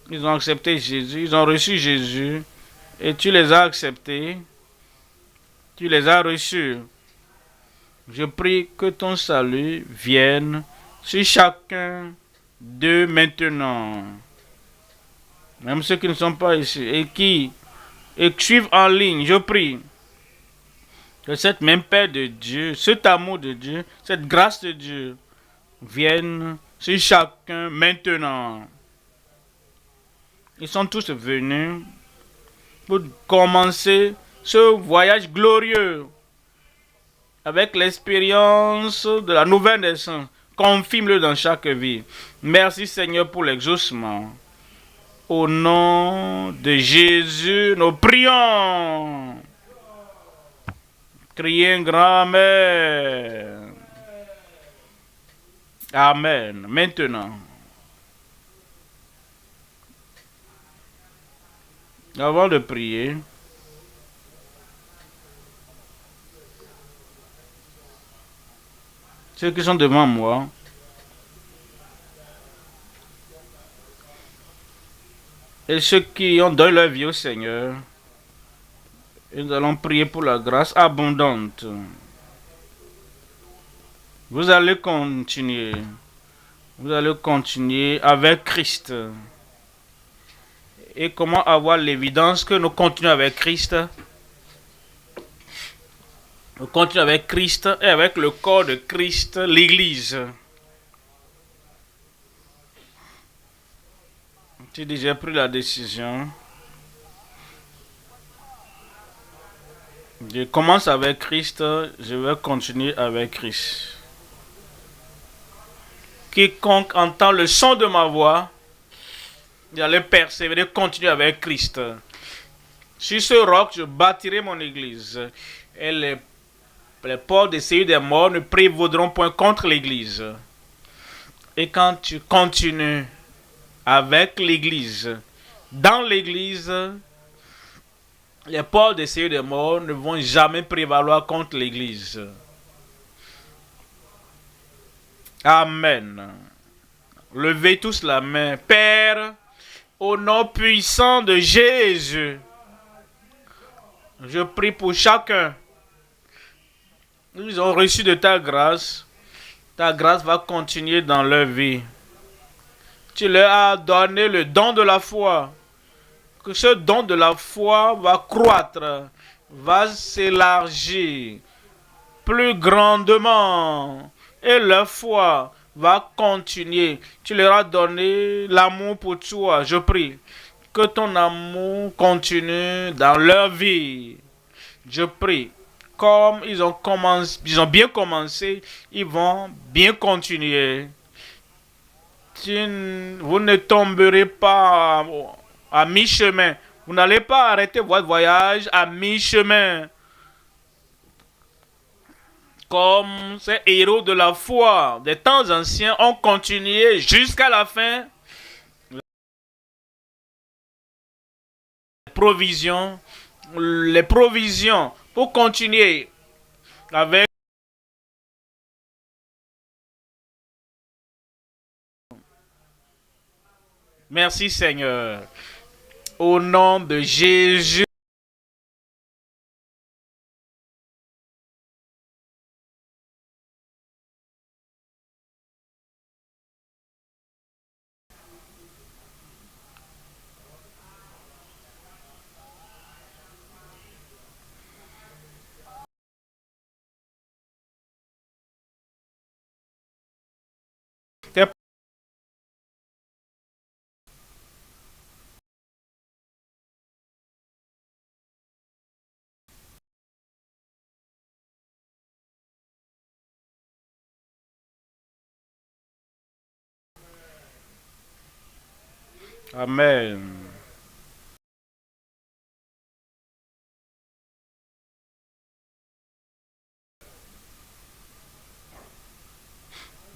Ils ont accepté Jésus, ils ont reçu Jésus et tu les as acceptés, tu les as reçus. Je prie que ton salut vienne sur chacun d'eux maintenant. Même ceux qui ne sont pas ici et qui suivent en ligne, je prie que cette même paix de Dieu, cet amour de Dieu, cette grâce de Dieu vienne sur chacun maintenant. Ils sont tous venus pour commencer ce voyage glorieux avec l'expérience de la nouvelle naissance. Confirme-le dans chaque vie. Merci Seigneur pour l'exaucement. Au nom de Jésus, nous prions. Criez un grand Amen. Amen. Maintenant, avant de prier, ceux qui sont devant moi, et ceux qui ont donné leur vie au Seigneur, nous allons prier pour la grâce abondante. Vous allez continuer. Vous allez continuer avec Christ. Et comment avoir l'évidence que nous continuons avec Christ? Nous continuons avec Christ et avec le corps de Christ, l'Église. J'ai déjà pris la décision. Je commence avec Christ, je vais continuer avec Christ. Quiconque entend le son de ma voix, j'allais persévérer, continuer avec Christ. Sur ce roc, je bâtirai mon église. Et les portes des séries des morts ne prévaudront point contre l'église. Et quand tu continues avec l'église, dans l'église, les portes des séries des morts ne vont jamais prévaloir contre l'église. Amen. Levez tous la main. Père, au nom puissant de Jésus, je prie pour chacun. Ils ont reçu de ta grâce. Ta grâce va continuer dans leur vie. Tu leur as donné le don de la foi. Que ce don de la foi va croître, va s'élargir, plus grandement. Et leur foi va continuer. Tu leur as donné l'amour pour toi. Je prie que ton amour continue dans leur vie. Je prie. Comme ils ont bien commencé, ils vont bien continuer. Vous ne tomberez pas à mi-chemin. Vous n'allez pas arrêter votre voyage à mi-chemin. Comme ces héros de la foi des temps anciens ont continué jusqu'à la fin. Les provisions pour continuer avec. Merci Seigneur. Au nom de Jésus. Amen.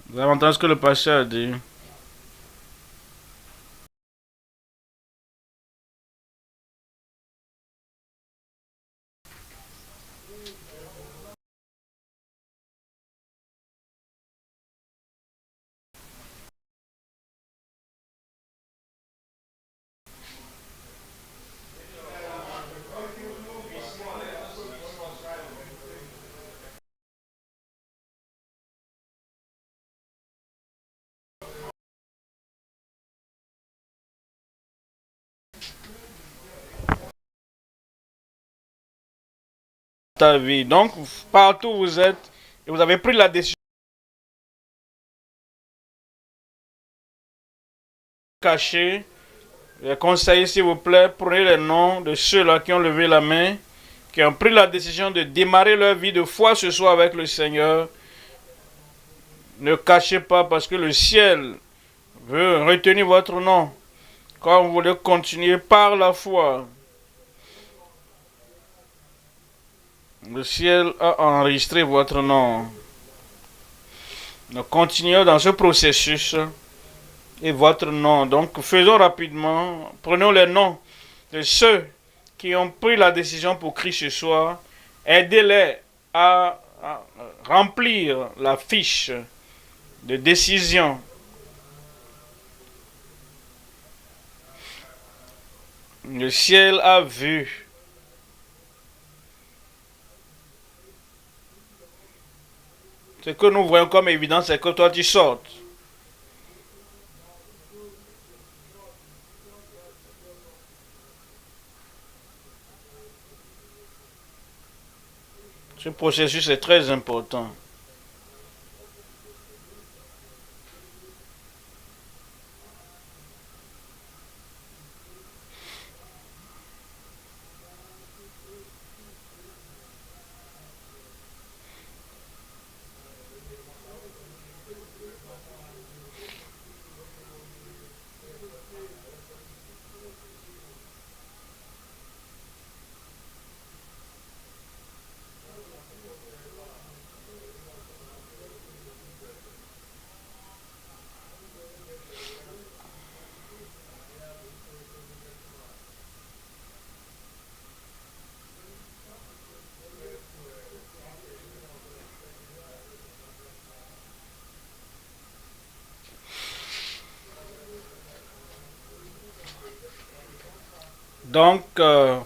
Vous avez entendu ce que le pasteur a dit. Ta vie. Donc, partout où vous êtes, et vous avez pris la décision cachée. Les conseils, s'il vous plaît, prenez les noms de ceux-là qui ont levé la main, qui ont pris la décision de démarrer leur vie de foi ce soir avec le Seigneur. Ne cachez pas parce que le ciel veut retenir votre nom. Quand vous voulez continuer par la foi, le ciel a enregistré votre nom. Nous continuons dans ce processus et votre nom. Donc faisons rapidement, prenons les noms de ceux qui ont pris la décision pour Christ ce soir. Aidez-les à remplir la fiche de décision. Le ciel a vu. Ce que nous voyons comme évident, c'est que toi tu sortes. Ce processus est très important. Donc,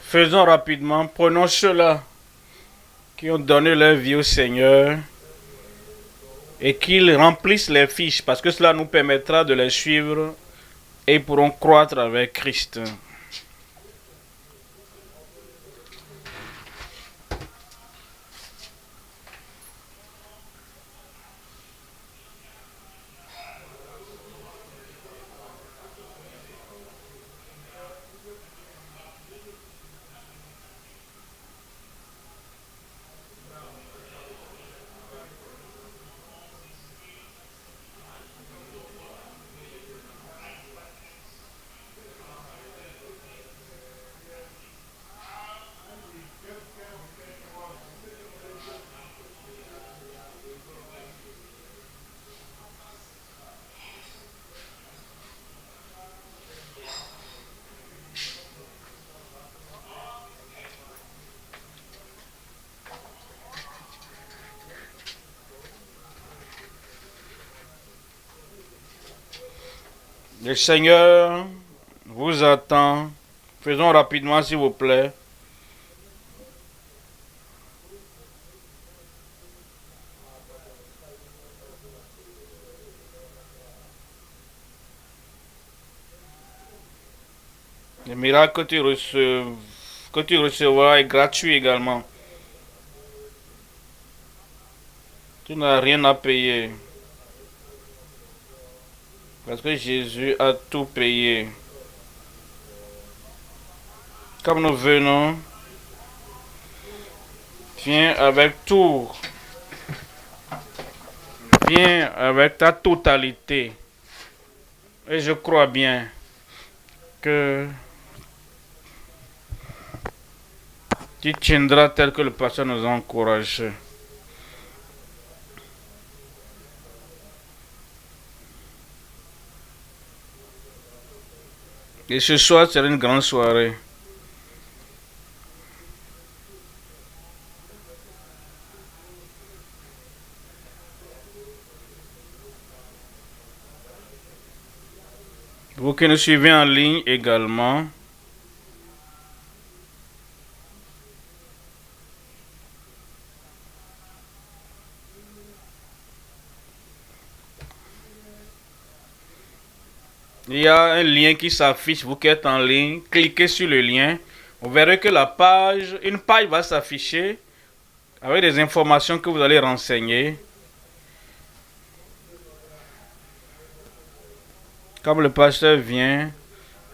faisons rapidement, prenons ceux-là qui ont donné leur vie au Seigneur et qu'ils remplissent les fiches parce que cela nous permettra de les suivre et pourront croître avec Christ. Le Seigneur vous attend. Faisons rapidement, s'il vous plaît. Le miracle que tu recevras est gratuit également. Tu n'as rien à payer. Parce que Jésus a tout payé. Comme nous venons, viens avec tout. Viens avec ta totalité. Et je crois bien que tu tiendras tel que le pasteur nous a encouragés. Et ce soir sera une grande soirée. Vous qui nous suivez en ligne également, il y a un lien qui s'affiche, vous qui êtes en ligne, cliquez sur le lien. Vous verrez que une page va s'afficher avec des informations que vous allez renseigner. Comme le pasteur vient,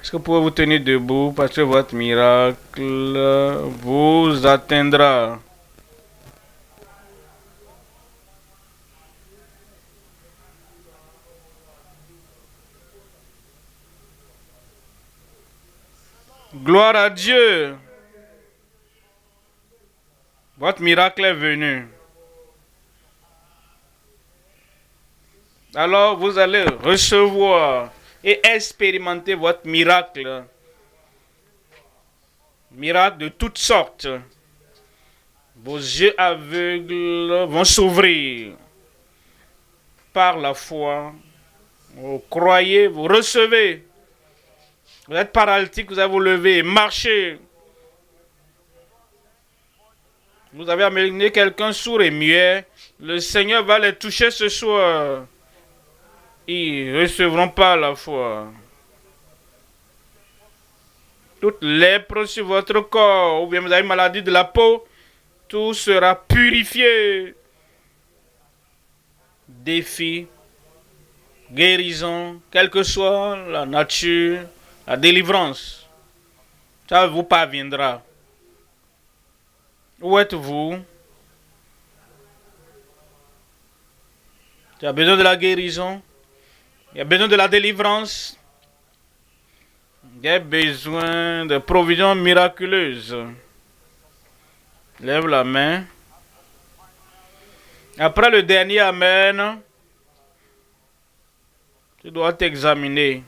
est-ce que vous pouvez vous tenir debout parce que votre miracle vous atteindra. Gloire à Dieu. Votre miracle est venu. Alors vous allez recevoir et expérimenter votre miracle. Miracle de toutes sortes. Vos yeux aveugles vont s'ouvrir par la foi. Vous croyez, vous recevez. Vous êtes paralytique, vous allez vous lever, marcher. Vous avez amené quelqu'un sourd et muet. Le Seigneur va les toucher ce soir. Ils recevront par la foi. Toute lèpre sur votre corps, ou bien vous avez une maladie de la peau, tout sera purifié. Défi, guérison, quelle que soit la nature, la délivrance, ça vous parviendra. Où êtes-vous? Tu as besoin de la guérison? Il y a besoin de la délivrance? Il y a besoin de provisions miraculeuses? Lève la main. Après le dernier Amen, tu dois t'examiner.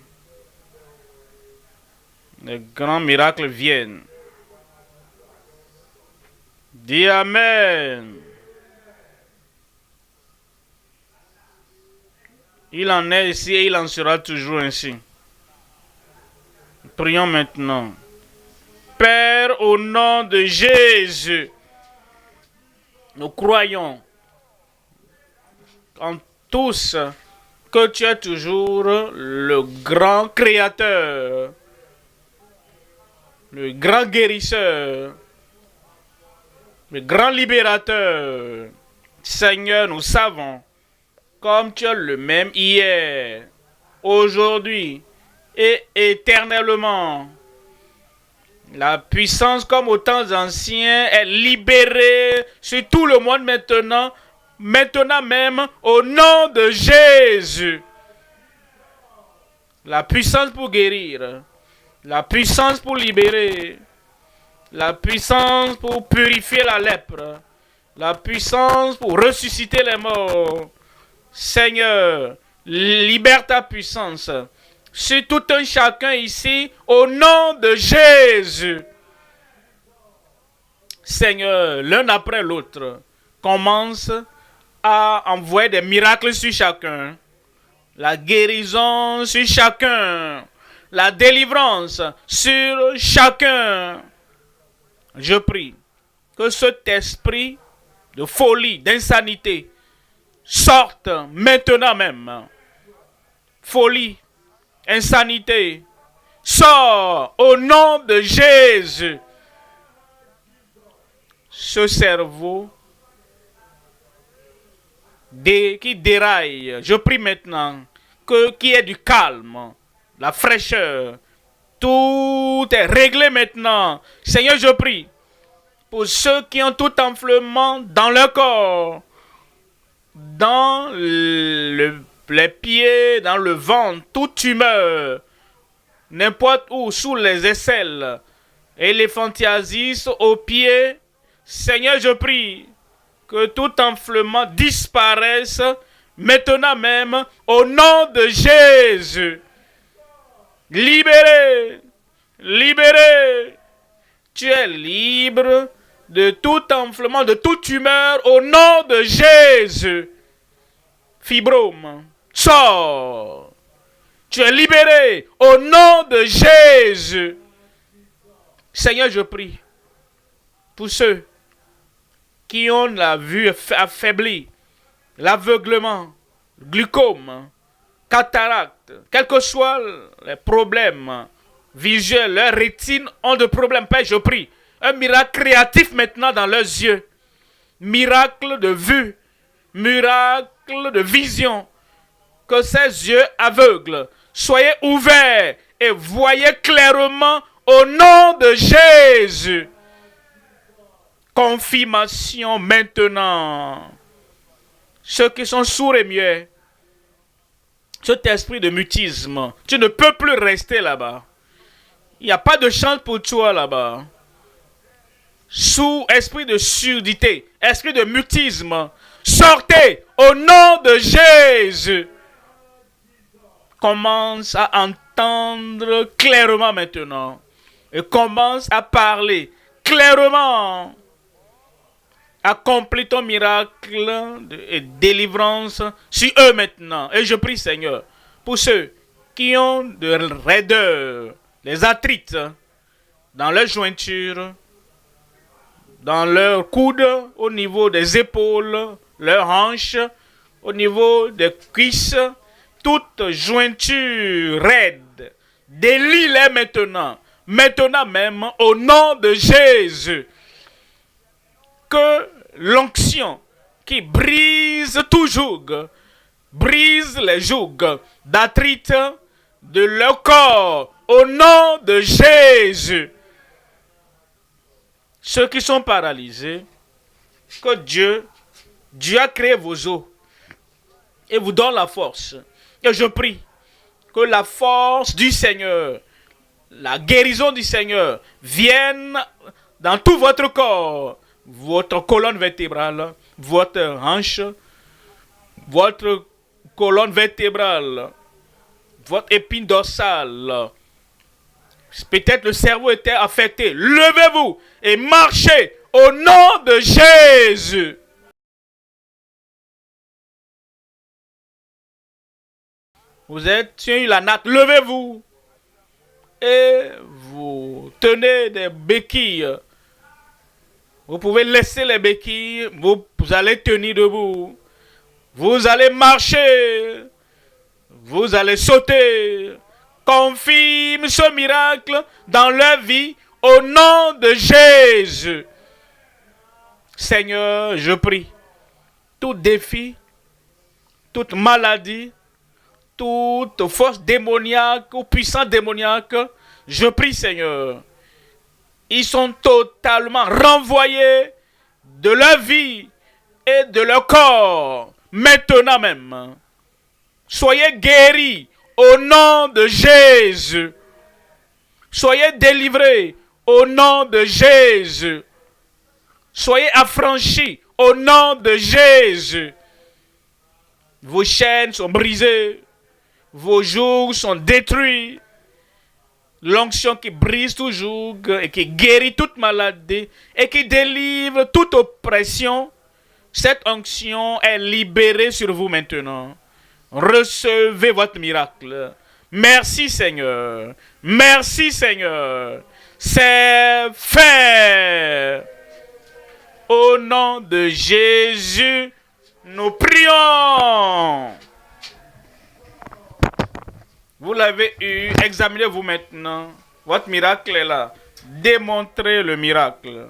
Les grands miracles viennent. Dis Amen. Il en est ici et il en sera toujours ainsi. Prions maintenant. Père, au nom de Jésus, nous croyons en tous que tu es toujours le grand créateur, le grand guérisseur, le grand libérateur. Seigneur, nous savons, comme tu es le même hier, aujourd'hui et éternellement, la puissance comme aux temps anciens est libérée sur tout le monde maintenant, maintenant même, au nom de Jésus. La puissance pour guérir, la puissance pour libérer, la puissance pour purifier la lèpre, la puissance pour ressusciter les morts. Seigneur, libère ta puissance sur tout un chacun ici, au nom de Jésus. Seigneur, l'un après l'autre, commence à envoyer des miracles sur chacun. La guérison sur chacun. La délivrance sur chacun. Je prie que cet esprit de folie, d'insanité sorte maintenant même. Folie, insanité, sort au nom de Jésus. Ce cerveau qui déraille, je prie maintenant qu'il y ait du calme, la fraîcheur. Tout est réglé maintenant. Seigneur, je prie pour ceux qui ont tout enflement dans leur corps, dans les pieds, dans le ventre, toute tumeur, n'importe où, sous les aisselles, éléphantiasis aux pieds. Seigneur, je prie que tout enflement disparaisse maintenant même au nom de Jésus. Libéré, libéré. Tu es libre de tout enflement, de toute tumeur au nom de Jésus. Fibrome, sors. Tu es libéré au nom de Jésus. Seigneur, je prie pour ceux qui ont la vue affaiblie, l'aveuglement, le glaucome, cataracte, quels que soient les problèmes visuels, leurs rétines ont de problèmes. Père, je prie un miracle créatif maintenant dans leurs yeux. Miracle de vue, miracle de vision. Que ces yeux aveugles soyez ouverts et voyez clairement au nom de Jésus. Confirmation maintenant. Ceux qui sont sourds et muets, cet esprit de mutisme, tu ne peux plus rester là-bas. Il n'y a pas de chance pour toi là-bas. Sous esprit de surdité, esprit de mutisme, sortez au nom de Jésus. Commence à entendre clairement maintenant. Et commence à parler clairement. Accomplis ton miracle de délivrance sur eux maintenant. Et je prie, Seigneur, pour ceux qui ont de raideur, les arthrites dans leurs jointures, dans leurs coudes, au niveau des épaules, leurs hanches, au niveau des cuisses, toute jointure raide, délie-les maintenant, maintenant même, au nom de Jésus. Que l'onction qui brise tout joug, brise les jougs d'arthrite de leur corps, au nom de Jésus. Ceux qui sont paralysés, que Dieu a créé vos os et vous donne la force. Et je prie que la force du Seigneur, la guérison du Seigneur vienne dans tout votre corps, votre colonne vertébrale, votre hanche, votre colonne vertébrale, votre épine dorsale. Peut-être le cerveau était affecté. Levez-vous et marchez au nom de Jésus. Vous êtes sur la natte. Levez-vous et vous tenez des béquilles. Vous pouvez laisser les béquilles. Vous allez tenir debout. Vous allez marcher. Vous allez sauter. Confirme ce miracle dans leur vie au nom de Jésus. Seigneur, je prie. Tout défi, toute maladie, toute force démoniaque ou puissance démoniaque, je prie, Seigneur. Ils sont totalement renvoyés de leur vie et de leur corps, maintenant même. Soyez guéris au nom de Jésus. Soyez délivrés au nom de Jésus. Soyez affranchis au nom de Jésus. Vos chaînes sont brisées. Vos jours sont détruits. L'onction qui brise tout joug et qui guérit toute maladie et qui délivre toute oppression, cette onction est libérée sur vous maintenant. Recevez votre miracle. Merci Seigneur. Merci Seigneur. C'est fait. Au nom de Jésus, nous prions. Vous l'avez eu. Examinez-vous maintenant. Votre miracle est là. Démontrez le miracle.